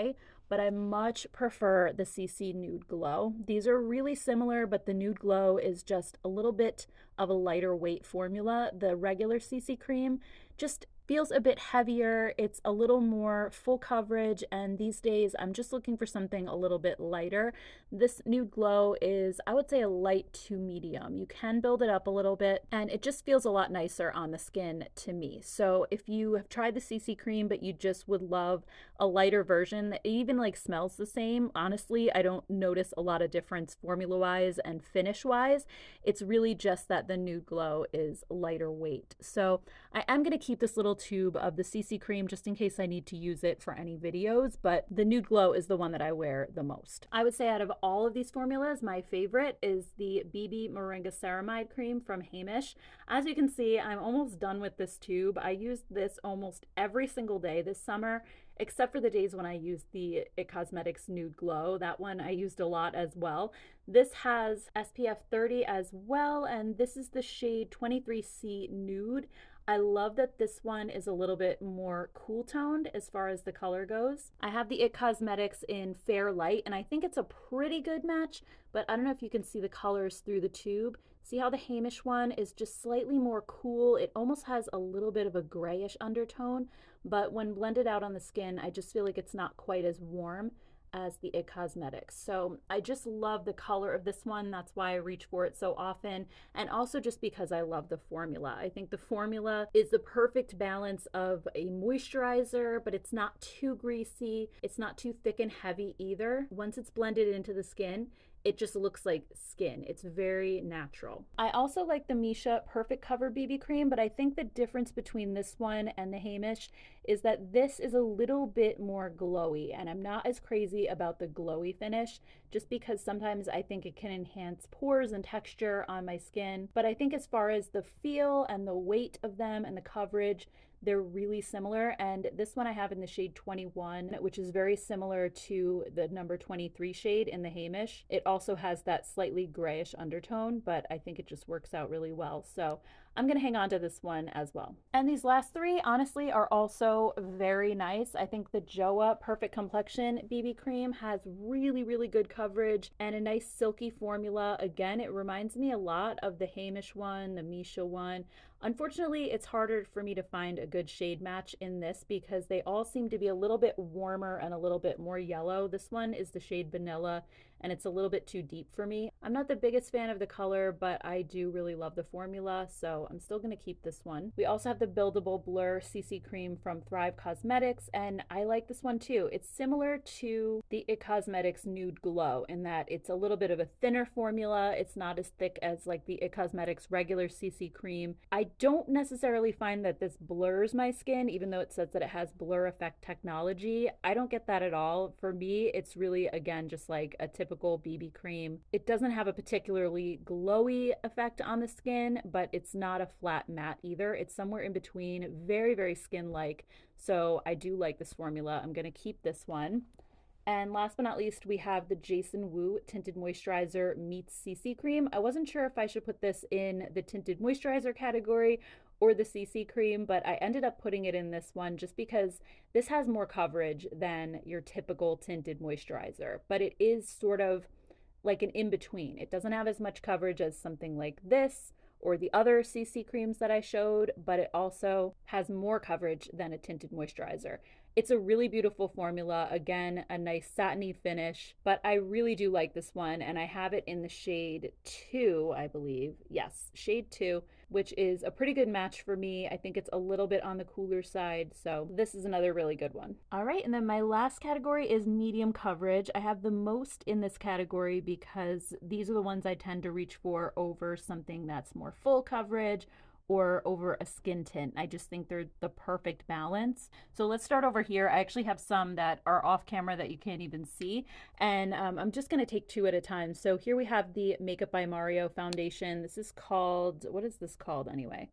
but I much prefer the CC Nude Glow. These are really similar, but the Nude Glow is just a little bit of a lighter weight formula. The regular CC cream just feels a bit heavier. It's a little more full coverage, and these days I'm just looking for something a little bit lighter. This Nude Glow is, I would say, a light to medium. You can build it up a little bit, and it just feels a lot nicer on the skin to me. So if you have tried the CC cream, but you just would love a lighter version that even like smells the same, honestly, I don't notice a lot of difference formula-wise and finish-wise. It's really just that the Nude Glow is lighter weight. So I am going to keep this little tube of the CC cream just in case I need to use it for any videos, but the Nude Glow is the one that I wear the most. I would say out of all of these formulas, my favorite is the BB Moringa Ceramide cream from Hamish. As you can see, I'm almost done with this tube. I used this almost every single day this summer, except for the days when I used the It Cosmetics Nude Glow. That one I used a lot as well. This has SPF 30 as well, and this is the shade 23C Nude. I love that this one is a little bit more cool toned as far as the color goes. I have the It Cosmetics in Fair Light, and I think it's a pretty good match, but I don't know if you can see the colors through the tube. See how the Hamish one is just slightly more cool? It almost has a little bit of a grayish undertone, but when blended out on the skin, I just feel like it's not quite as warm as the It Cosmetics. So I just love the color of this one. That's why I reach for it so often. And also just because I love the formula. I think the formula is the perfect balance of a moisturizer, but it's not too greasy. It's not too thick and heavy either. Once it's blended into the skin, it just looks like skin. It's very natural. I also like the Misha Perfect Cover BB Cream, but I think the difference between this one and the Hamish is that this is a little bit more glowy, and I'm not as crazy about the glowy finish just because sometimes I think it can enhance pores and texture on my skin. But I think as far as the feel and the weight of them and the coverage, they're really similar. And this one I have in the shade 21, which is very similar to the number 23 shade in the Hamish. It also has that slightly grayish undertone, but I think it just works out really well. So I'm going to hang on to this one as well. And these last three, honestly, are also very nice. I think the Joa Perfect Complexion BB Cream has really, really good coverage and a nice silky formula. Again, it reminds me a lot of the Hamish one, the Misha one. Unfortunately, it's harder for me to find a good shade match in this because they all seem to be a little bit warmer and a little bit more yellow. This one is the shade Vanilla, and it's a little bit too deep for me. I'm not the biggest fan of the color, but I do really love the formula, so I'm still going to keep this one. We also have the Buildable Blur CC Cream from Thrive Cosmetics, and I like this one too. It's similar to the It Cosmetics Nude Glow in that it's a little bit of a thinner formula. It's not as thick as like the It Cosmetics regular CC Cream. I don't necessarily find that this blurs my skin, even though it says that it has blur effect technology. I don't get that at all. For me, it's really, again, just like a typical BB cream. It doesn't have a particularly glowy effect on the skin, but it's not a flat matte either. It's somewhere in between, very, very skin-like. So I do like this formula. I'm going to keep this one. And last but not least, we have the Jason Wu Tinted Moisturizer Meets CC Cream. I wasn't sure if I should put this in the Tinted Moisturizer category or the CC Cream, but I ended up putting it in this one just because this has more coverage than your typical tinted moisturizer. But it is sort of like an in-between. It doesn't have as much coverage as something like this or the other CC creams that I showed, but it also has more coverage than a tinted moisturizer. It's a really beautiful formula. Again, a nice satiny finish, but I really do like this one, and I have it in the shade 2, I believe. Yes, shade 2, which is a pretty good match for me. I think it's a little bit on the cooler side, so this is another really good one. All right, and then my last category is medium coverage. I have the most in this category because these are the ones I tend to reach for over something that's more full coverage or over a skin tint. I just think they're the perfect balance. So let's start over here. I actually have some that are off camera that you can't even see. And I'm just gonna take two at a time. So here we have the Makeup by Mario foundation. This is called, what is this called anyway?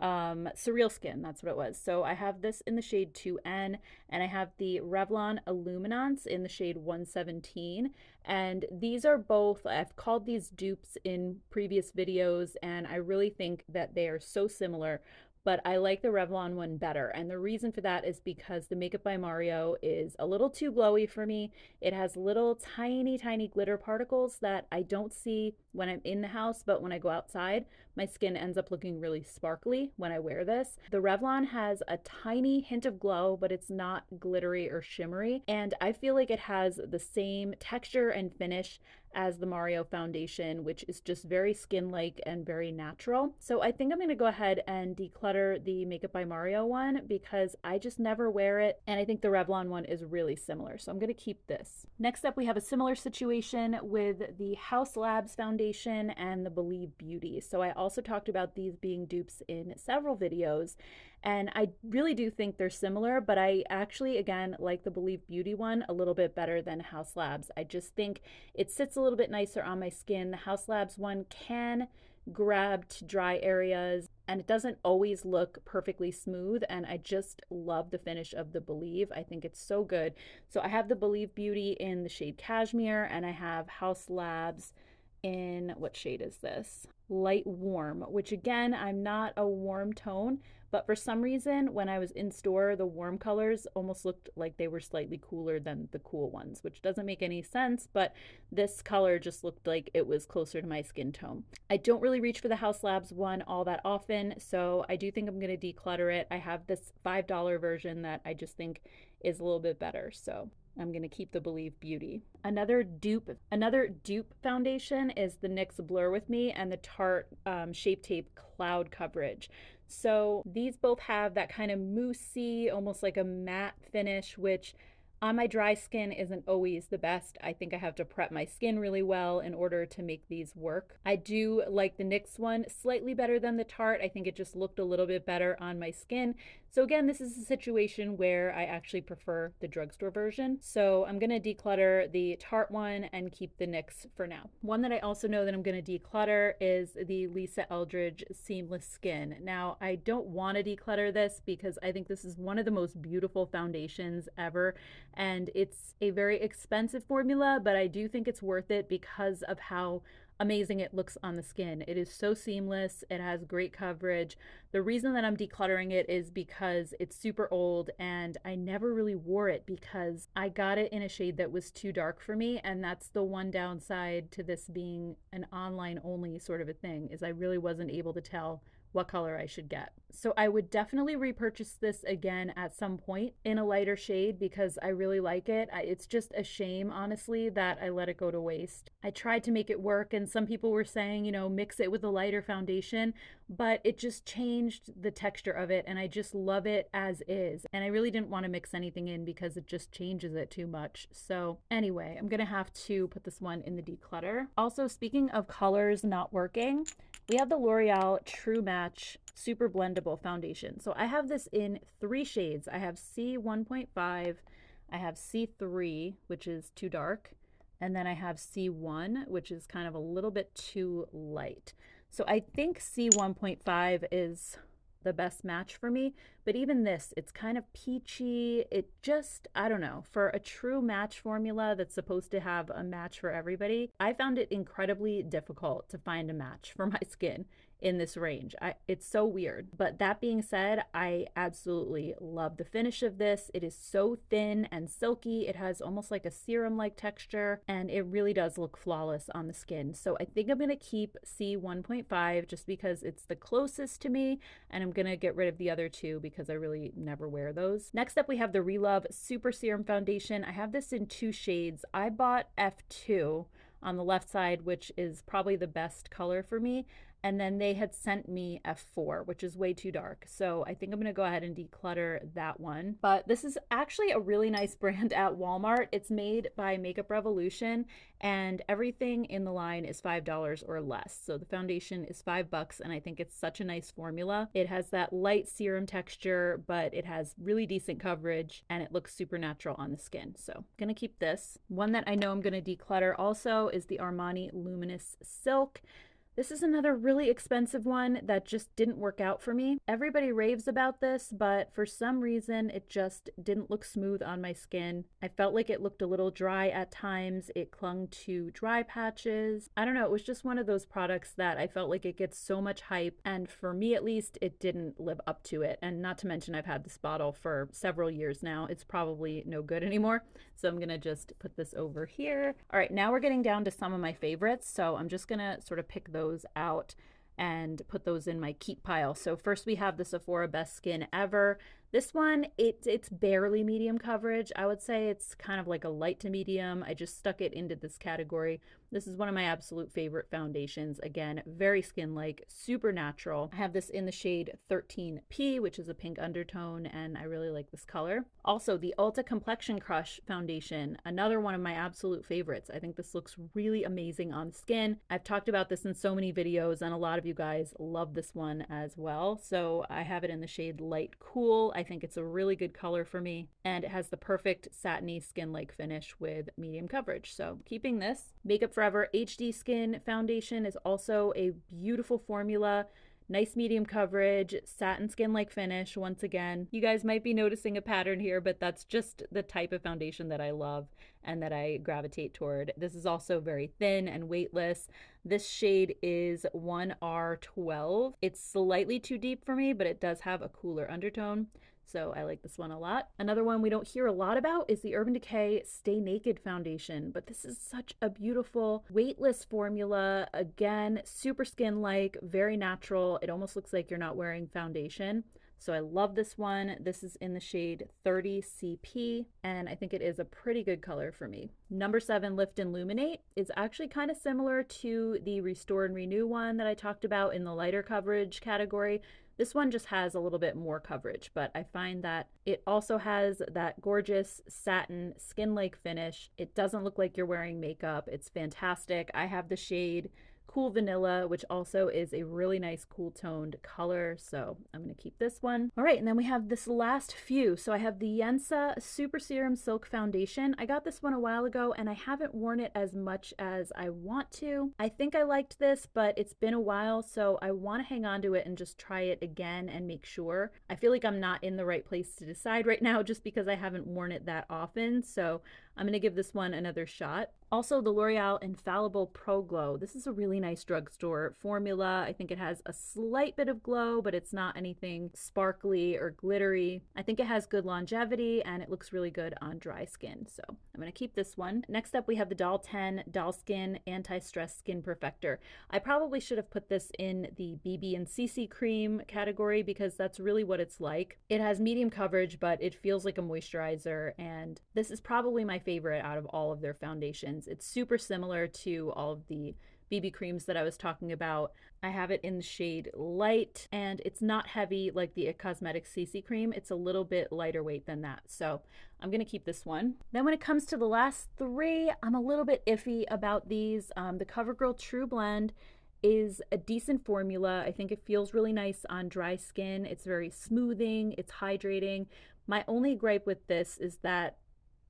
Surreal Skin, that's what it was. So I have this in the shade 2N, and I have the Revlon Illuminance in the shade 117. And these are both, I've called these dupes in previous videos, and I really think that they are so similar, but I like the Revlon one better. And the reason for that is because the Makeup by Mario is a little too glowy for me. It has little tiny, tiny glitter particles that I don't see when I'm in the house, but when I go outside, my skin ends up looking really sparkly when I wear this. The Revlon has a tiny hint of glow, but it's not glittery or shimmery. And I feel like it has the same texture and finish as the Mario foundation, which is just very skin-like and very natural. So I think I'm going to go ahead and declutter the Makeup by Mario one because I just never wear it, and I think the Revlon one is really similar. So I'm going to keep this. Next up, we have a similar situation with the Haus Labs foundation and the Believe Beauty. So I also talked about these being dupes in several videos, and I really do think they're similar, but I actually, again, like the Believe Beauty one a little bit better than Haus Labs. I just think it sits a little bit nicer on my skin. The Haus Labs one can grab to dry areas, and it doesn't always look perfectly smooth, and I just love the finish of the Believe. I think it's so good. So I have the Believe Beauty in the shade Cashmere, and I have Haus Labs in, what shade is this? Light Warm, which again, I'm not a warm tone, but for some reason, when I was in store, the warm colors almost looked like they were slightly cooler than the cool ones, which doesn't make any sense, but this color just looked like it was closer to my skin tone. I don't really reach for the Haus Labs one all that often, so I do think I'm going to declutter it. I have this $5 version that I just think is a little bit better, so I'm going to keep the Believe Beauty. Another dupe foundation is the NYX Blur With Me and the Tarte Shape Tape Cloud Coverage. So these both have that kind of moussey, almost like a matte finish, which on my dry skin isn't always the best. I think I have to prep my skin really well in order to make these work. I do like the NYX one slightly better than the Tarte. I think it just looked a little bit better on my skin. So again, this is a situation where I actually prefer the drugstore version. So I'm going to declutter the Tarte one and keep the NYX for now. One that I also know that I'm going to declutter is the Lisa Eldridge Seamless Skin. Now, I don't want to declutter this because I think this is one of the most beautiful foundations ever. And it's a very expensive formula, but I do think it's worth it because of how amazing it looks on the skin. It is so seamless. It has great coverage. The reason that I'm decluttering it is because it's super old and I never really wore it because I got it in a shade that was too dark for me. And that's the one downside to this being an online only sort of a thing, is I really wasn't able to tell what color I should get. So I would definitely repurchase this again at some point in a lighter shade because I really like it. It's just a shame, honestly, that I let it go to waste. I tried to make it work and some people were saying, you know, mix it with a lighter foundation, but it just changed the texture of it and I just love it as is. And I really didn't want to mix anything in because it just changes it too much. So anyway, I'm gonna have to put this one in the declutter. Also, speaking of colors not working, we have the L'Oreal True Match Super Blendable Foundation. So I have this in 3 shades. I have C1.5, I have C3, which is too dark, and then I have C1, which is kind of a little bit too light. So I think C1.5 is the best match for me, but even this, it's kind of peachy. It just, I don't know, for a true match formula that's supposed to have a match for everybody, I found it incredibly difficult to find a match for my skin in this range. It's so weird. But that being said, I absolutely love the finish of this. It is so thin and silky. It has almost like a serum-like texture, and it really does look flawless on the skin. So I think I'm going to keep C1.5 just because it's the closest to me, and I'm going to get rid of the other 2 because I really never wear those. Next up, we have the Relove Super Serum Foundation. I have this in 2 shades. I bought F2 on the left side, which is probably the best color for me. And then they had sent me F4, which is way too dark. So I think I'm gonna go ahead and declutter that one. But this is actually a really nice brand at Walmart. It's made by Makeup Revolution and everything in the line is $5 or less. So the foundation is $5 and I think it's such a nice formula. It has that light serum texture, but it has really decent coverage and it looks super natural on the skin. So I'm gonna keep this. One that I know I'm gonna declutter also is the Armani Luminous Silk. This is another really expensive one that just didn't work out for me. Everybody raves about this, but for some reason it just didn't look smooth on my skin. I felt like it looked a little dry at times. It clung to dry patches. I don't know, it was just one of those products that I felt like it gets so much hype, and for me at least, it didn't live up to it. And not to mention I've had this bottle for several years now. It's probably no good anymore. So I'm gonna just put this over here. All right, now we're getting down to some of my favorites. So I'm just gonna sort of pick those out and put those in my keep pile. So first we have the Sephora Best Skin Ever. This one, it's barely medium coverage. I would say it's kind of like a light to medium. I just stuck it into this category. This is one of my absolute favorite foundations. Again, very skin-like, super natural. I have this in the shade 13P, which is a pink undertone, and I really like this color. Also, the Ulta Complexion Crush foundation, another one of my absolute favorites. I think this looks really amazing on skin. I've talked about this in so many videos, and a lot of you guys love this one as well. So I have it in the shade Light Cool. I think it's a really good color for me, and it has the perfect satiny skin-like finish with medium coverage. So keeping this. Makeup Forever HD Skin Foundation is also a beautiful formula. Nice medium coverage, satin skin-like finish. Once again, you guys might be noticing a pattern here, but that's just the type of foundation that I love and that I gravitate toward. This is also very thin and weightless. This shade is 1R12. It's slightly too deep for me, but it does have a cooler undertone. So I like this one a lot. Another one we don't hear a lot about is the Urban Decay Stay Naked Foundation, but this is such a beautiful weightless formula. Again, super skin-like, very natural. It almost looks like you're not wearing foundation. So I love this one. This is in the shade 30 CP, and I think it is a pretty good color for me. Number 7, Lift and Illuminate, is actually kind of similar to the Restore and Renew one that I talked about in the lighter coverage category. This one just has a little bit more coverage, but I find that it also has that gorgeous satin skin-like finish. It doesn't look like you're wearing makeup. It's fantastic. I have the shade Cool Vanilla, which also is a really nice cool toned color. So I'm going to keep this one. All right, and then we have this last few. So I have the Yensa Super Serum Silk Foundation. I got this one a while ago and I haven't worn it as much as I want to. I think I liked this, but it's been a while, so I want to hang on to it and just try it again and make sure. I feel like I'm not in the right place to decide right now just because I haven't worn it that often. So I'm going to give this one another shot. Also, the L'Oreal Infallible Pro Glow. This is a really nice drugstore formula. I think it has a slight bit of glow, but it's not anything sparkly or glittery. I think it has good longevity and it looks really good on dry skin. So I'm going to keep this one. Next up, we have the Doll 10 Doll Skin Anti-Stress Skin Perfector. I probably should have put this in the BB and CC cream category because that's really what it's like. It has medium coverage, but it feels like a moisturizer, and this is probably my favorite out of all of their foundations. It's super similar to all of the BB creams that I was talking about. I have it in the shade Light, and it's not heavy like the It Cosmetics CC cream. It's a little bit lighter weight than that. So I'm going to keep this one. Then when it comes to the last 3, I'm a little bit iffy about these. The CoverGirl True Blend is a decent formula. I think it feels really nice on dry skin. It's very smoothing, it's hydrating. My only gripe with this is that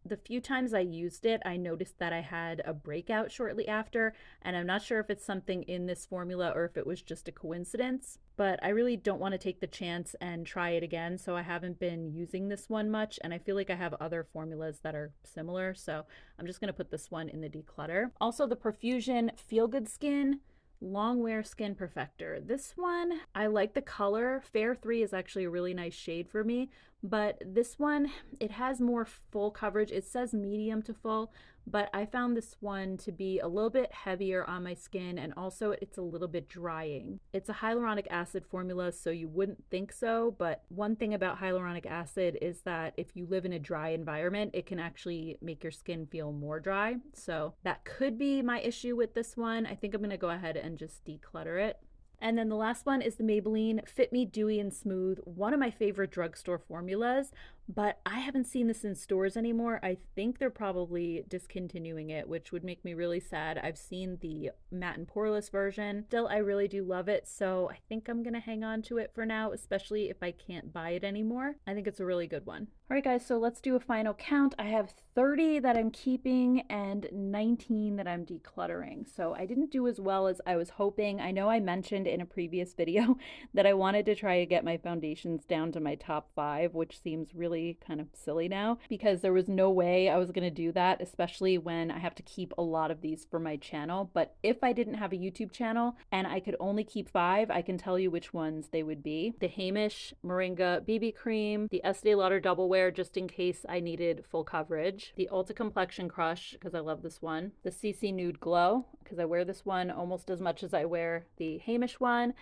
the few times I used it, I noticed that I had a breakout shortly after, and I'm not sure if it's something in this formula or if it was just a coincidence, but I really don't want to take the chance and try it again, so I haven't been using this one much, and I feel like I have other formulas that are similar, so I'm just going to put this one in the declutter. Also, the Profusion Feel Good Skin Long Wear Skin Perfector. This one, I like the color. Fair 3 is actually a really nice shade for me, but this one, it has more full coverage. It says medium to full, but I found this one to be a little bit heavier on my skin, and also it's a little bit drying. It's a hyaluronic acid formula, so you wouldn't think so, but one thing about hyaluronic acid is that if you live in a dry environment, it can actually make your skin feel more dry. So that could be my issue with this one. I think I'm going to go ahead and just declutter it. And then the last one is the Maybelline Fit Me Dewy and Smooth, one of my favorite drugstore formulas, but I haven't seen this in stores anymore. I think they're probably discontinuing it, which would make me really sad. I've seen the matte and poreless version. Still, I really do love it, so I think I'm gonna hang on to it for now, especially if I can't buy it anymore. I think it's a really good one. All right, guys, so let's do a final count. I have 30 that I'm keeping and 19 that I'm decluttering. So I didn't do as well as I was hoping. I know I mentioned in a previous video that I wanted to try to get my foundations down to my top 5, which seems really kind of silly now because there was no way I was going to do that, especially when I have to keep a lot of these for my channel. But if I didn't have a YouTube channel and I could only keep 5, I can tell you which ones they would be. The Hamish Moringa BB Cream, the Estee Lauder Double Wear just in case I needed full coverage, the Ulta Complexion Crush because I love this one, the CC Nude Glow because I wear this one almost as much as I wear the Hamish one,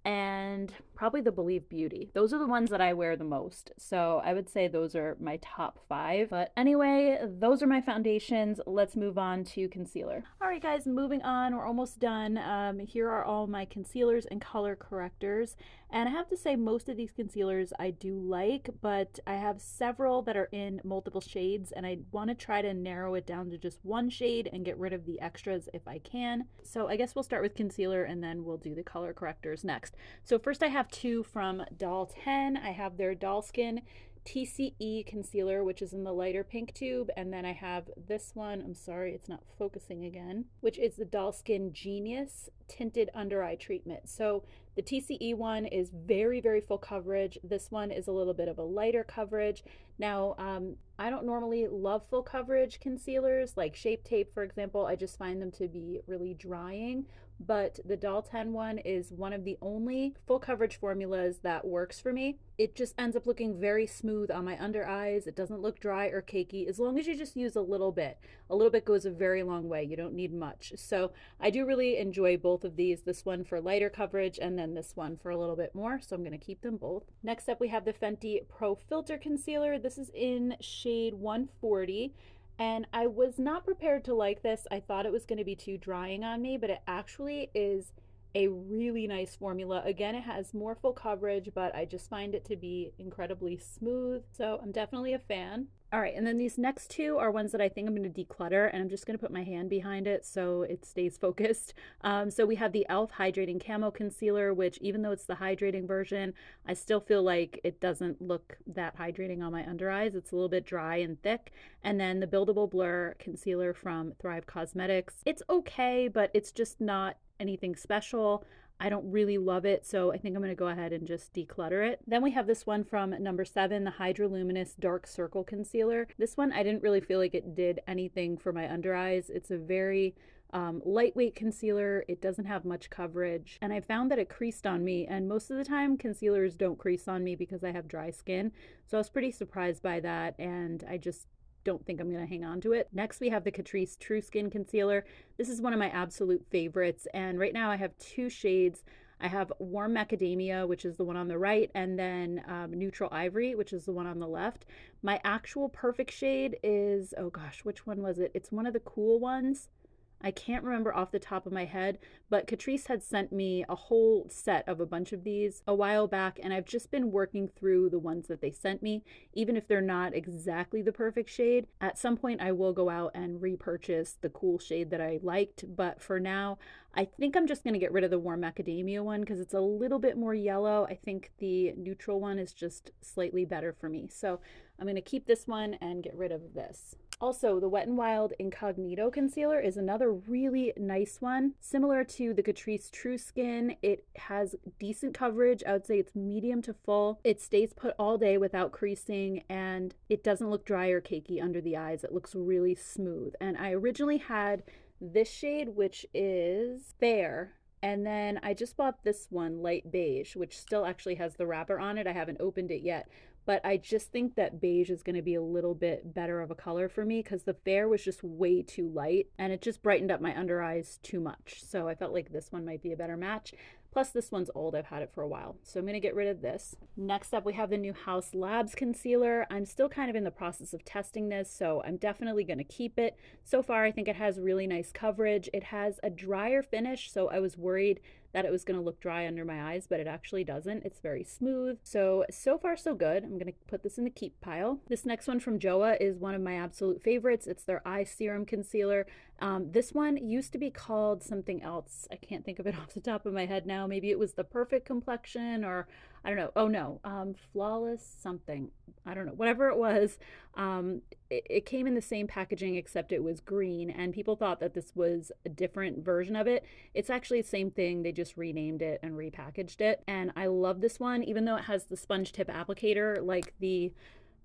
and probably the Believe Beauty. Those are the ones that I wear the most. So I would say those are my top 5. But anyway, those are my foundations. Let's move on to concealer. All right, guys, moving on. We're almost done. Here are all my concealers and color correctors. And I have to say most of these concealers I do like, but I have several that are in multiple shades, and I want to try to narrow it down to just one shade and get rid of the extras if I can. So I guess we'll start with concealer and then we'll do the color correctors next. So first I have 2 from Doll 10. I have their Doll Skin TCE concealer, which is in the lighter pink tube, and then I have this one, I'm sorry it's not focusing again, which is the Doll Skin Genius Tinted Under Eye Treatment. So the TCE one is very, very full coverage. This one is a little bit of a lighter coverage. Now, I don't normally love full coverage concealers like Shape Tape, for example. I just find them to be really drying. but the Doll 10 one is one of the only full coverage formulas that works for me. It just ends up looking very smooth on my under eyes. It doesn't look dry or cakey as long as you just use a little bit. A little bit goes a very long way. You don't need much. So I do really enjoy both of these, this one for lighter coverage and then this one for a little bit more. So I'm going to keep them both. Next up, we have the Fenty Pro Filter Concealer. This is in shade 140. And I was not prepared to like this. I thought it was going to be too drying on me, but it actually is a really nice formula. Again, it has more full coverage, but I just find it to be incredibly smooth. So I'm definitely a fan. All right, and then these next two are ones that I think I'm going to declutter, and I'm just going to put my hand behind it so it stays focused. So we have the e.l.f. Hydrating Camo Concealer, which even though it's the hydrating version, I still feel like it doesn't look that hydrating on my under eyes. It's a little bit dry and thick. And then the Buildable Blur Concealer from Thrive Cosmetics. It's okay, but it's just not anything special. I don't really love it, so I think I'm going to go ahead and just declutter it. Then we have this one from number 7, the Hydroluminous Dark Circle Concealer. This one, I didn't really feel like it did anything for my under eyes. It's a very lightweight concealer. It doesn't have much coverage, and I found that it creased on me, and most of the time concealers don't crease on me because I have dry skin, so I was pretty surprised by that, and I just don't think I'm going to hang on to it. Next, we have the Catrice True Skin Concealer. This is one of my absolute favorites, and right now I have two shades. I have Warm Macadamia, which is the one on the right, and then Neutral Ivory, which is the one on the left. My actual perfect shade is, oh gosh, which one was it? It's one of the cool ones. I can't remember off the top of my head, but Catrice had sent me a whole set of a bunch of these a while back, and I've just been working through the ones that they sent me, even if they're not exactly the perfect shade. At some point, I will go out and repurchase the cool shade that I liked, but for now, I think I'm just going to get rid of the Warm Macadamia one because it's a little bit more yellow. I think the neutral one is just slightly better for me. So I'm going to keep this one and get rid of this. Also, the Wet n Wild Incognito Concealer is another really nice one. Similar to the Catrice True Skin, it has decent coverage. I would say it's medium to full. It stays put all day without creasing, and it doesn't look dry or cakey under the eyes. It looks really smooth. And I originally had this shade, which is Fair. And then I just bought this one, Light Beige, which still actually has the wrapper on it. I haven't opened it yet, but I just think that beige is going to be a little bit better of a color for me because the Fair was just way too light and it just brightened up my under eyes too much. So I felt like this one might be a better match. Plus this one's old, I've had it for a while. So I'm gonna get rid of this. Next up, we have the new Haus Labs Concealer. I'm still kind of in the process of testing this, so I'm definitely gonna keep it. So far, I think it has really nice coverage. It has a drier finish, so I was worried that it was gonna look dry under my eyes, but it actually doesn't. It's very smooth. So far so good. I'm gonna put this in the keep pile. This next one from Joa is one of my absolute favorites. It's their Eye Serum Concealer. This one used to be called something else. I can't think of it off the top of my head now. Maybe it was the Perfect Complexion, or I don't know. Oh no, Flawless something. I don't know. Whatever it was, it came in the same packaging except it was green, and people thought that this was a different version of it. It's actually the same thing. They just renamed it and repackaged it. And I love this one, even though it has the sponge tip applicator like the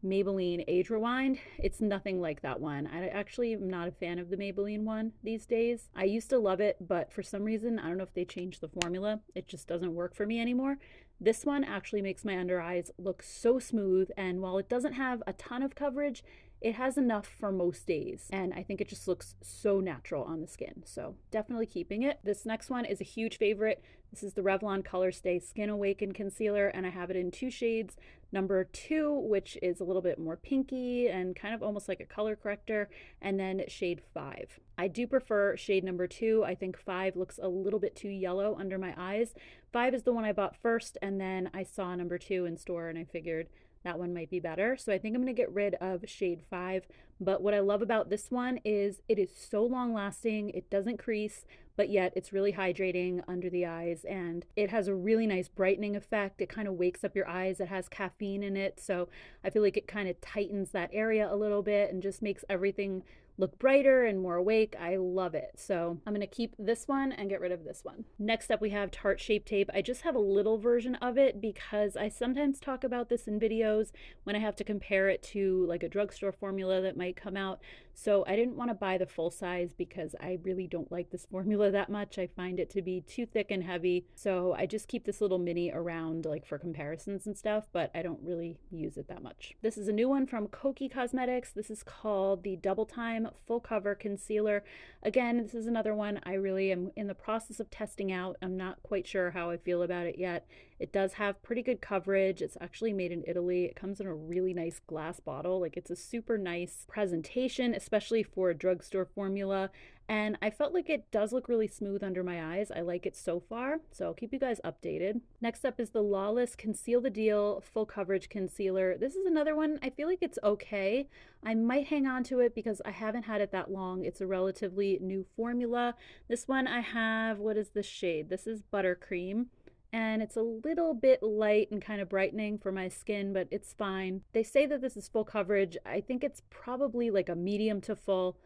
Maybelline Age Rewind. It's nothing like that one. I actually am not a fan of the Maybelline one these days. I used to love it, but for some reason, I don't know if they changed the formula. It just doesn't work for me anymore. This one actually makes my under eyes look so smooth, and while it doesn't have a ton of coverage, it has enough for most days, and I think it just looks so natural on the skin, so definitely keeping it. This next one is a huge favorite. This is the Revlon Colorstay Skin Awaken Concealer, and I have it in two shades. Number 2, which is a little bit more pinky and kind of almost like a color corrector, and then shade 5. I do prefer shade number 2. I think 5 looks a little bit too yellow under my eyes. 5 is the one I bought first, and then I saw number 2 in store, and I figured that one might be better. So I think I'm going to get rid of shade 5. But what I love about this one is it is so long lasting. It doesn't crease, but yet it's really hydrating under the eyes, and it has a really nice brightening effect. It kind of wakes up your eyes. It has caffeine in it, so I feel like it kind of tightens that area a little bit and just makes everything look brighter and more awake. I love it. So I'm going to keep this one and get rid of this one. Next up, we have Tarte Shape Tape. I just have a little version of it because I sometimes talk about this in videos when I have to compare it to like a drugstore formula that might come out. So I didn't want to buy the full size because I really don't like this formula that much. I find it to be too thick and heavy. So I just keep this little mini around like for comparisons and stuff, but I don't really use it that much. This is a new one from Koki Cosmetics. This is called the Double Time Full Cover Concealer. Again, this is another one I really am in the process of testing out. I'm not quite sure how I feel about it yet. It does have pretty good coverage. It's actually made in Italy. It comes in a really nice glass bottle. Like, it's a super nice presentation, especially for a drugstore formula. And I felt like it does look really smooth under my eyes. I like it so far, so I'll keep you guys updated. Next up is the Lawless Conceal the Deal Full Coverage Concealer. This is another one. I feel like it's okay. I might hang on to it because I haven't had it that long. It's a relatively new formula. This one I have, what is the shade? This is Buttercream. And it's a little bit light and kind of brightening for my skin, but it's fine. They say that this is full coverage. I think it's probably like a medium to full.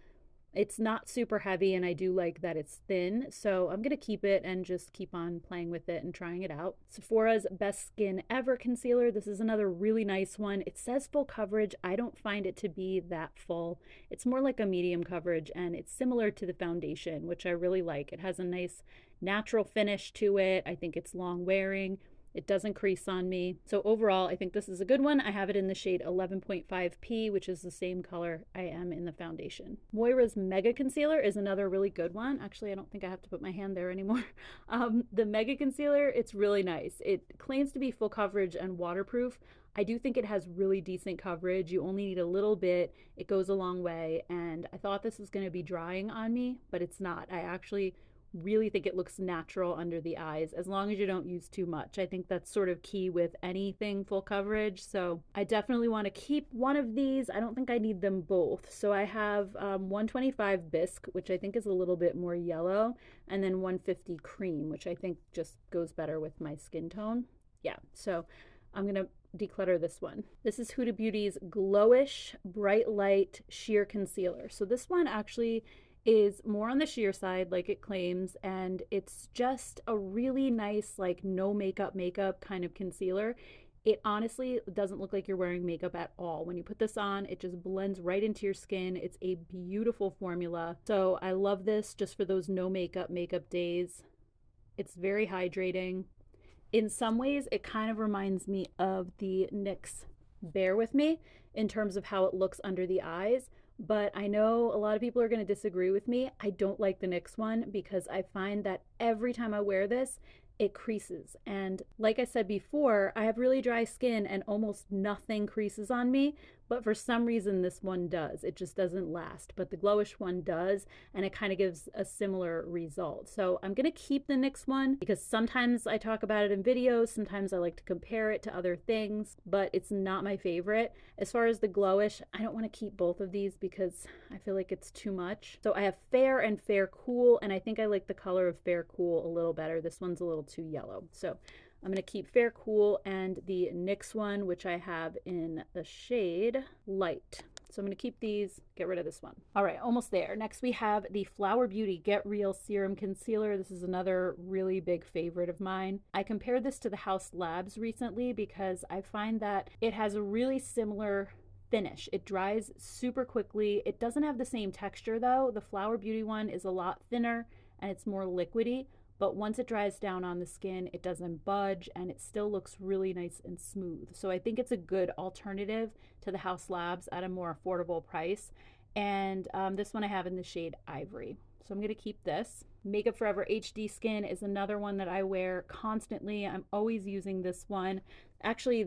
It's not super heavy, and I do like that it's thin, so I'm gonna keep it and just keep on playing with it and trying it out. Sephora's Best Skin Ever Concealer. This is another really nice one. It says full coverage. I don't find it to be that full. It's more like a medium coverage, and it's similar to the foundation, which I really like. It has a nice natural finish to it. I think it's long wearing. It doesn't crease on me. So overall, I think this is a good one. I have it in the shade 11.5P, which is the same color I am in the foundation. Moira's Mega Concealer is another really good one. Actually, I don't think I have to put my hand there anymore. The Mega Concealer, it's really nice. It claims to be full coverage and waterproof. I do think it has really decent coverage. You only need a little bit. It goes a long way. And I thought this was going to be drying on me, but it's not. I actually really think it looks natural under the eyes as long as you don't use too much. I think that's sort of key with anything full coverage. So I definitely want to keep one of these. I don't think I need them both. So I have 125 Bisque, which I think is a little bit more yellow, and then 150 Cream, which I think just goes better with my skin tone. Yeah, so I'm going to declutter this one. This is Huda Beauty's Glowish Bright Light Sheer Concealer. So this one actually is more on the sheer side, like it claims, and it's just a really nice, like, no makeup kind of concealer. It honestly doesn't look like you're wearing makeup at all. When you put this on, it just blends right into your skin. It's a beautiful formula. So I love this just for those no makeup days. It's very hydrating. In some ways, it kind of reminds me of the NYX Bear With Me in terms of how it looks under the eyes. But I know a lot of people are going to disagree with me. I don't like the NYX one because I find that every time I wear this, it creases. And like I said before, I have really dry skin and almost nothing creases on me. But for some reason, this one does. It just doesn't last. But the Glowish one does, and it kind of gives a similar result. So I'm going to keep the NYX one because sometimes I talk about it in videos. Sometimes I like to compare it to other things, but it's not my favorite. As far as the Glowish, I don't want to keep both of these because I feel like it's too much. So I have Fair and Fair Cool, and I think I like the color of Fair Cool a little better. This one's a little too yellow. So I'm going to keep Fair Cool and the NYX one, which I have in the shade Light. So I'm going to keep these, get rid of this one. All right, almost there. Next we have the Flower Beauty Get Real Serum Concealer. This is another really big favorite of mine. I compared this to the House Labs recently because I find that it has a really similar finish. It dries super quickly. It doesn't have the same texture though. The Flower Beauty one is a lot thinner and it's more liquidy. But once it dries down on the skin, it doesn't budge and it still looks really nice and smooth. So I think it's a good alternative to the House Labs at a more affordable price. And this one I have in the shade Ivory. So I'm going to keep this. Makeup Forever HD Skin is another one that I wear constantly. I'm always using this one. Actually,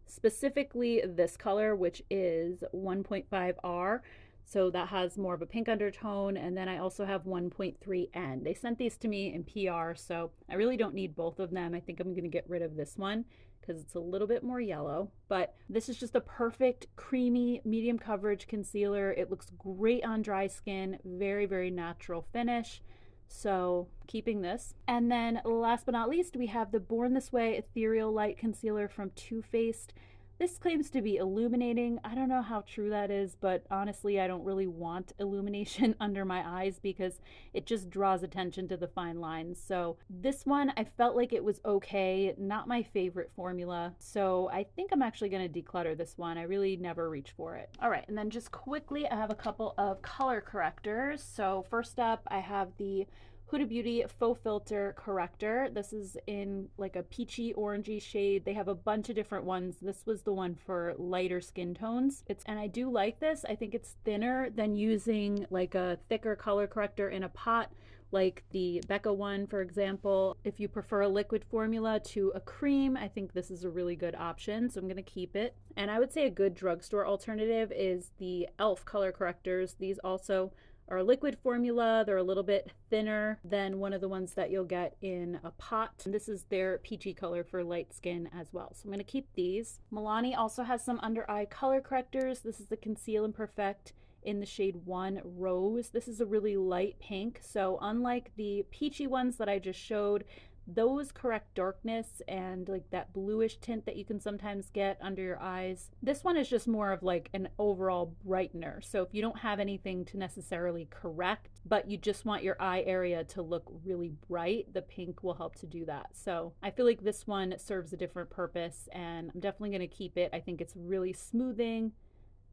specifically this color, which is 1.5R. So that has more of a pink undertone. And then I also have 1.3N. They sent these to me in PR, so I really don't need both of them. I think I'm going to get rid of this one because it's a little bit more yellow. But this is just a perfect creamy medium coverage concealer. It looks great on dry skin. Very, very natural finish. So keeping this. And then last but not least, we have the Born This Way Ethereal Light Concealer from Too Faced. This claims to be illuminating. I don't know how true that is, but honestly, I don't really want illumination under my eyes because it just draws attention to the fine lines. So this one, I felt like it was okay, not my favorite formula. So I think I'm actually going to declutter this one. I really never reach for it. All right, and then just quickly, I have a couple of color correctors. So first up, I have the Huda Beauty Faux Filter Corrector. This is in like a peachy orangey shade. They have a bunch of different ones. This was the one for lighter skin tones. And I do like this. I think it's thinner than using like a thicker color corrector in a pot, like the Becca one, for example. If you prefer a liquid formula to a cream, I think this is a really good option, so I'm gonna keep it. And I would say a good drugstore alternative is the e.l.f. color correctors. These also are a liquid formula. They're a little bit thinner than one of the ones that you'll get in a pot. And this is their peachy color for light skin as well. So I'm going to keep these. Milani also has some under eye color correctors. This is the Conceal and Perfect in the shade 1 Rose. This is a really light pink. So unlike the peachy ones that I just showed, those correct darkness and like that bluish tint that you can sometimes get under your eyes. This one is just more of like an overall brightener. So if you don't have anything to necessarily correct, but you just want your eye area to look really bright, the pink will help to do that. So I feel like this one serves a different purpose, and I'm definitely going to keep it. I think it's really smoothing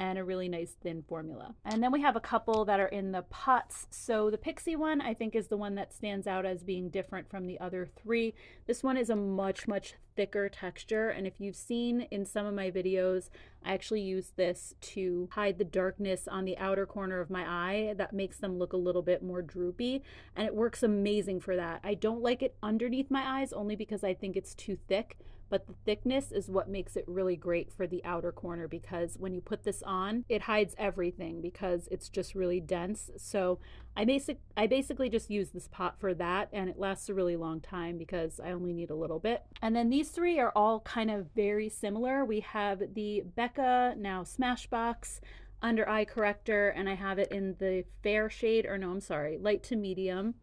and a really nice thin formula. And then we have a couple that are in the pots. So the Pixie one, I think, is the one that stands out as being different from the other three. This one is a much thicker texture, and if you've seen in some of my videos, I actually use this to hide the darkness on the outer corner of my eye. That makes them look a little bit more droopy, and it works amazing for that. I don't like it underneath my eyes only because I think it's too thick, but the thickness is what makes it really great for the outer corner, because when you put this on, it hides everything because it's just really dense. So I basically just use this pot for that, and it lasts a really long time because I only need a little bit. And then these three are all kind of very similar. We have the Becca, now Smashbox, under eye corrector, and I have it in the fair shade, or no, I'm sorry, light to medium.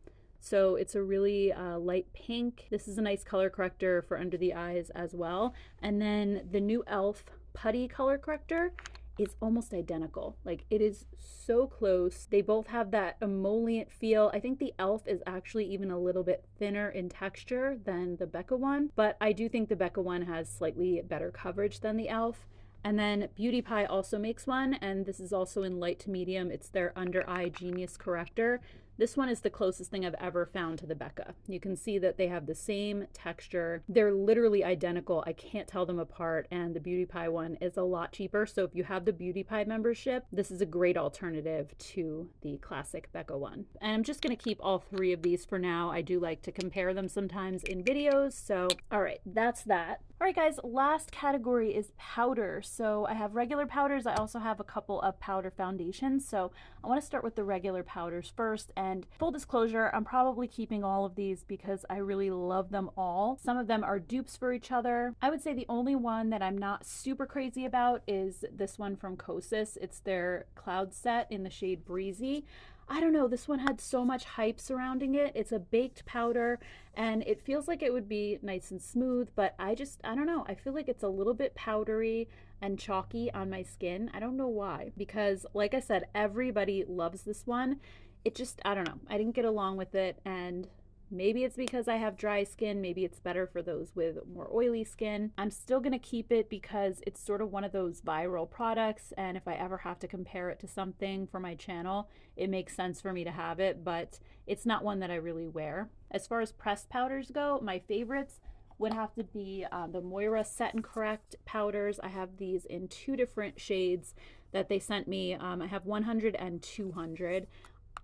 So it's a really light pink. This is a nice color corrector for under the eyes as well. And then the new e.l.f. putty color corrector is almost identical. Like, it is so close. They both have that emollient feel. I think the e.l.f. is actually even a little bit thinner in texture than the Becca one, but I do think the Becca one has slightly better coverage than the e.l.f. And then Beauty Pie also makes one, and this is also in light to medium. It's their under eye genius corrector. This one is the closest thing I've ever found to the Becca. You can see that they have the same texture. They're literally identical. I can't tell them apart, and the Beauty Pie one is a lot cheaper. So if you have the Beauty Pie membership, this is a great alternative to the classic Becca one. And I'm just gonna keep all three of these for now. I do like to compare them sometimes in videos. So, all right, that's that. All right, guys, last category is powder. So I have regular powders. I also have a couple of powder foundations. So I wanna start with the regular powders first. And full disclosure, I'm probably keeping all of these because I really love them all. Some of them are dupes for each other. I would say the only one that I'm not super crazy about is this one from Kosas. It's their Cloud Set in the shade Breezy. I don't know, this one had so much hype surrounding it. It's a baked powder and it feels like it would be nice and smooth, but I don't know. I feel like it's a little bit powdery and chalky on my skin. I don't know why, because like I said, everybody loves this one. It just, I don't know. I didn't get along with it, and maybe it's because I have dry skin. Maybe it's better for those with more oily skin. I'm still going to keep it because it's sort of one of those viral products, and if I ever have to compare it to something for my channel, it makes sense for me to have it, but it's not one that I really wear. As far as pressed powders go, my favorites would have to be the Moira Set and Correct powders. I have these in two different shades that they sent me. I have 100 and 200.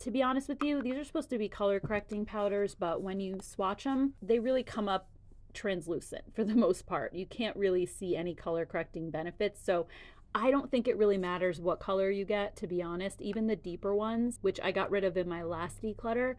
To be honest with you, these are supposed to be color correcting powders, but when you swatch them, they really come up translucent for the most part. You can't really see any color correcting benefits. So I don't think it really matters what color you get, to be honest. Even the deeper ones, which I got rid of in my last declutter,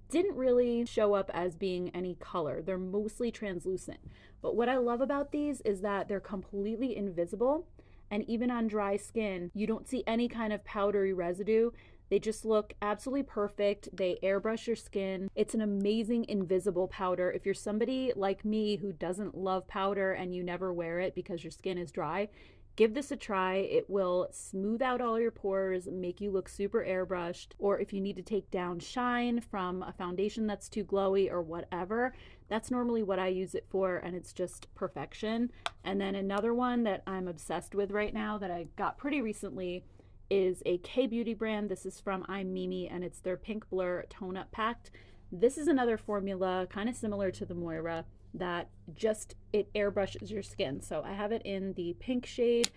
didn't really show up as being any color. They're mostly translucent. But what I love about these is that they're completely invisible. And even on dry skin, you don't see any kind of powdery residue. They just look absolutely perfect. They airbrush your skin. It's an amazing invisible powder. If you're somebody like me who doesn't love powder and you never wear it because your skin is dry, give this a try. It will smooth out all your pores, make you look super airbrushed. Or if you need to take down shine from a foundation that's too glowy or whatever, that's normally what I use it for, and it's just perfection. And then another one that I'm obsessed with right now that I got pretty recently is a K-beauty brand. This is from I'm Mimi, and it's their Pink Blur Tone Up Packed. This is another formula kind of similar to the Moira that just, it airbrushes your skin. So I have it in the pink shade,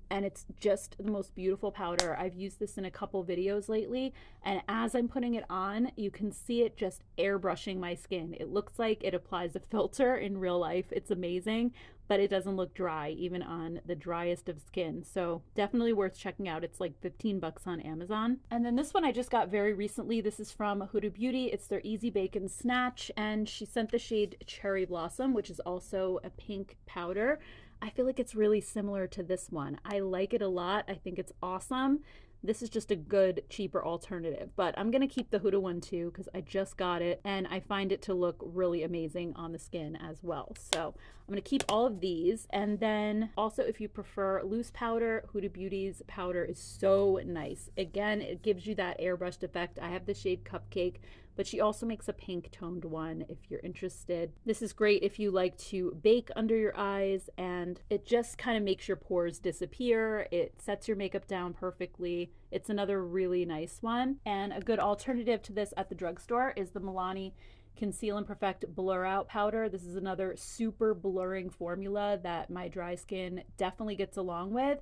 and it's just the most beautiful powder. I've used this in a couple videos lately, and as I'm putting it on, you can see it just airbrushing my skin. It looks like it applies a filter in real life. It's amazing, but it doesn't look dry even on the driest of skin. So definitely worth checking out. It's like 15 bucks on Amazon. And then this one I just got very recently. This is from Huda Beauty. It's their Easy Bacon Snatch, and she sent the shade Cherry Blossom, which is also a pink powder. I feel like it's really similar to this one. I like it a lot. I think it's awesome. This is just a good, cheaper alternative, but I'm gonna keep the Huda one too because I just got it and I find it to look really amazing on the skin as well. So I'm gonna keep all of these. And then also, if you prefer loose powder, Huda Beauty's powder is so nice. Again, it gives you that airbrushed effect. I have the shade Cupcake, but she also makes a pink toned one if you're interested. This is great if you like to bake under your eyes, and it just kind of makes your pores disappear. It sets your makeup down perfectly. It's another really nice one. And a good alternative to this at the drugstore is the Milani Conceal and Perfect Blur Out Powder. This is another super blurring formula that my dry skin definitely gets along with.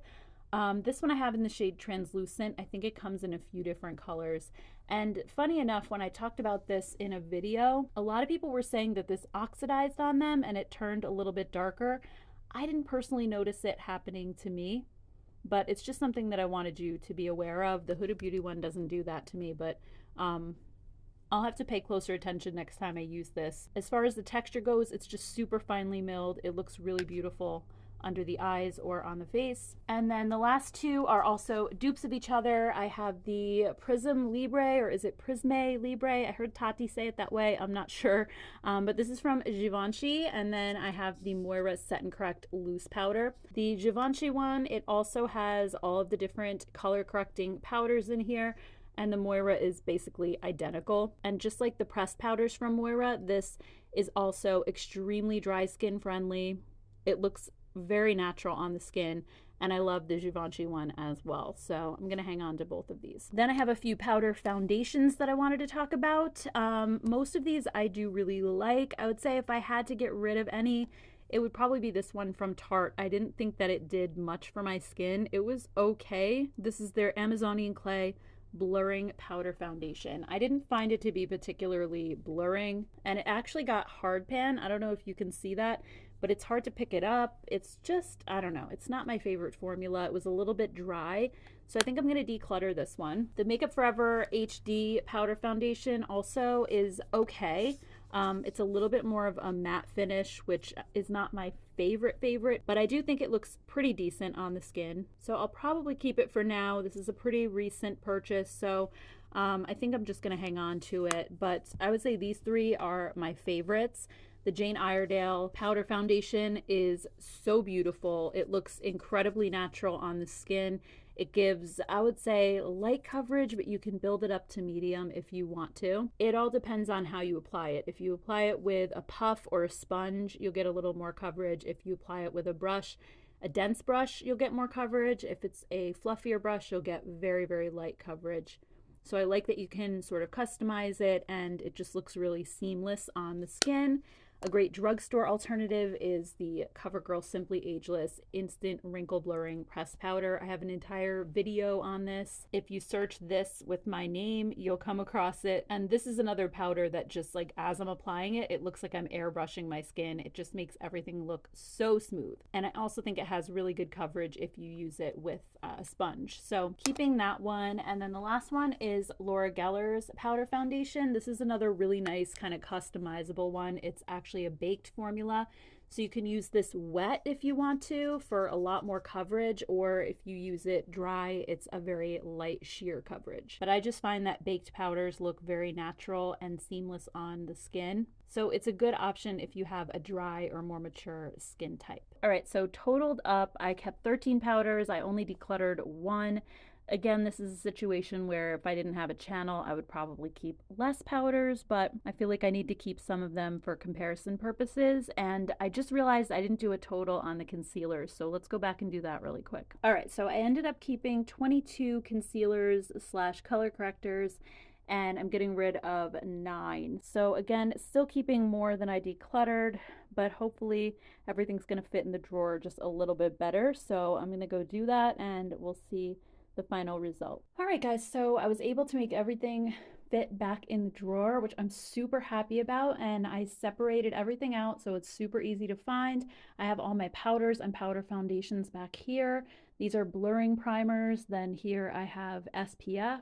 This one I have in the shade Translucent. I think it comes in a few different colors. And funny enough, when I talked about this in a video, a lot of people were saying that this oxidized on them and it turned a little bit darker. I didn't personally notice it happening to me, but it's just something that I wanted you to be aware of. The Huda Beauty one doesn't do that to me, but I'll have to pay closer attention next time I use this. As far as the texture goes, it's just super finely milled. It looks really beautiful under the eyes or on the face. And then the last two are also dupes of each other. I have the Prism Libre, or is it Prisme Libre? I heard Tati say it that way. I'm not sure. But this is from Givenchy. And then I have the Moira Set and Correct Loose Powder. The Givenchy one, it also has all of the different color correcting powders in here. And the Moira is basically identical. And just like the pressed powders from Moira, this is also extremely dry skin friendly. It looks very natural on the skin, and I love the Givenchy one as well. So I'm gonna hang on to both of these. Then I have a few powder foundations that I wanted to talk about. Most of these I do really like. I would say if I had to get rid of any, it would probably be this one from Tarte. I didn't think that it did much for my skin. It was okay. This is their Amazonian Clay Blurring Powder Foundation. I didn't find it to be particularly blurring, and it actually got hard pan. I don't know if you can see that, but it's hard to pick it up. It's just, I don't know, it's not my favorite formula. It was a little bit dry, so I think I'm going to declutter this one. The Makeup Forever HD Powder Foundation also is okay. It's a little bit more of a matte finish, which is not my favorite, but I do think it looks pretty decent on the skin. So I'll probably keep it for now. This is a pretty recent purchase, so I think I'm just going to hang on to it. But I would say these three are my favorites. The Jane Iredale Powder Foundation is so beautiful. It looks incredibly natural on the skin. It gives, I would say, light coverage, but you can build it up to medium if you want to. It all depends on how you apply it. If you apply it with a puff or a sponge, you'll get a little more coverage. If you apply it with a brush, a dense brush, you'll get more coverage. If it's a fluffier brush, you'll get very light coverage. So I like that you can sort of customize it, and it just looks really seamless on the skin. A great drugstore alternative is the CoverGirl Simply Ageless Instant Wrinkle Blurring Pressed Powder. I have an entire video on this. If you search this with my name, you'll come across it. And this is another powder that just, like, as I'm applying it, it looks like I'm airbrushing my skin. It just makes everything look so smooth. And I also think it has really good coverage if you use it with a sponge. So keeping that one. And then the last one is Laura Geller's Powder Foundation. This is another really nice kind of customizable one. It's actually a baked formula, so you can use this wet if you want to for a lot more coverage, or if you use it dry, it's a very light sheer coverage. But I just find that baked powders look very natural and seamless on the skin, so it's a good option if you have a dry or more mature skin type. All right, so totaled up, I kept 13 powders. I only decluttered one. Again, this is a situation where if I didn't have a channel, I would probably keep less powders, but I feel like I need to keep some of them for comparison purposes. And I just realized I didn't do a total on the concealers, so let's go back and do that really quick. All right, so I ended up keeping 22 concealers slash color correctors and I'm getting rid of 9. So again, still keeping more than I decluttered, but hopefully everything's going to fit in the drawer just a little bit better. So I'm going to go do that and we'll see the final result. All right, guys, so I was able to make everything fit back in the drawer, which I'm super happy about, and I separated everything out so it's super easy to find. I have all my powders and powder foundations back here. These are blurring primers. Then here I have SPF.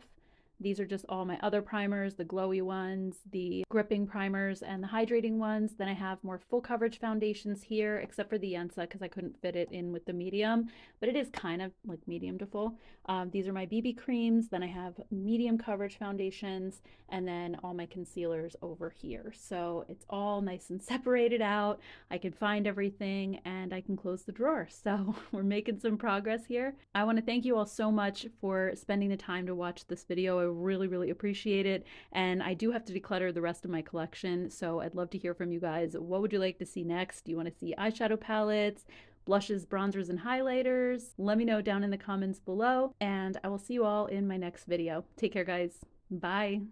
These are just all my other primers, the glowy ones, the gripping primers, and the hydrating ones. Then I have more full coverage foundations here, except for the Yensa because I couldn't fit it in with the medium, but it is kind of like medium to full. These are my BB creams. Then I have medium coverage foundations, and then all my concealers over here. So it's all nice and separated out. I can find everything and I can close the drawer. So we're making some progress here. I want to thank you all so much for spending the time to watch this video. I really appreciate it. And I do have to declutter the rest of my collection. So I'd love to hear from you guys. What would you like to see next? Do you want to see eyeshadow palettes, blushes, bronzers, and highlighters? Let me know down in the comments below. And I will see you all in my next video. Take care, guys. Bye.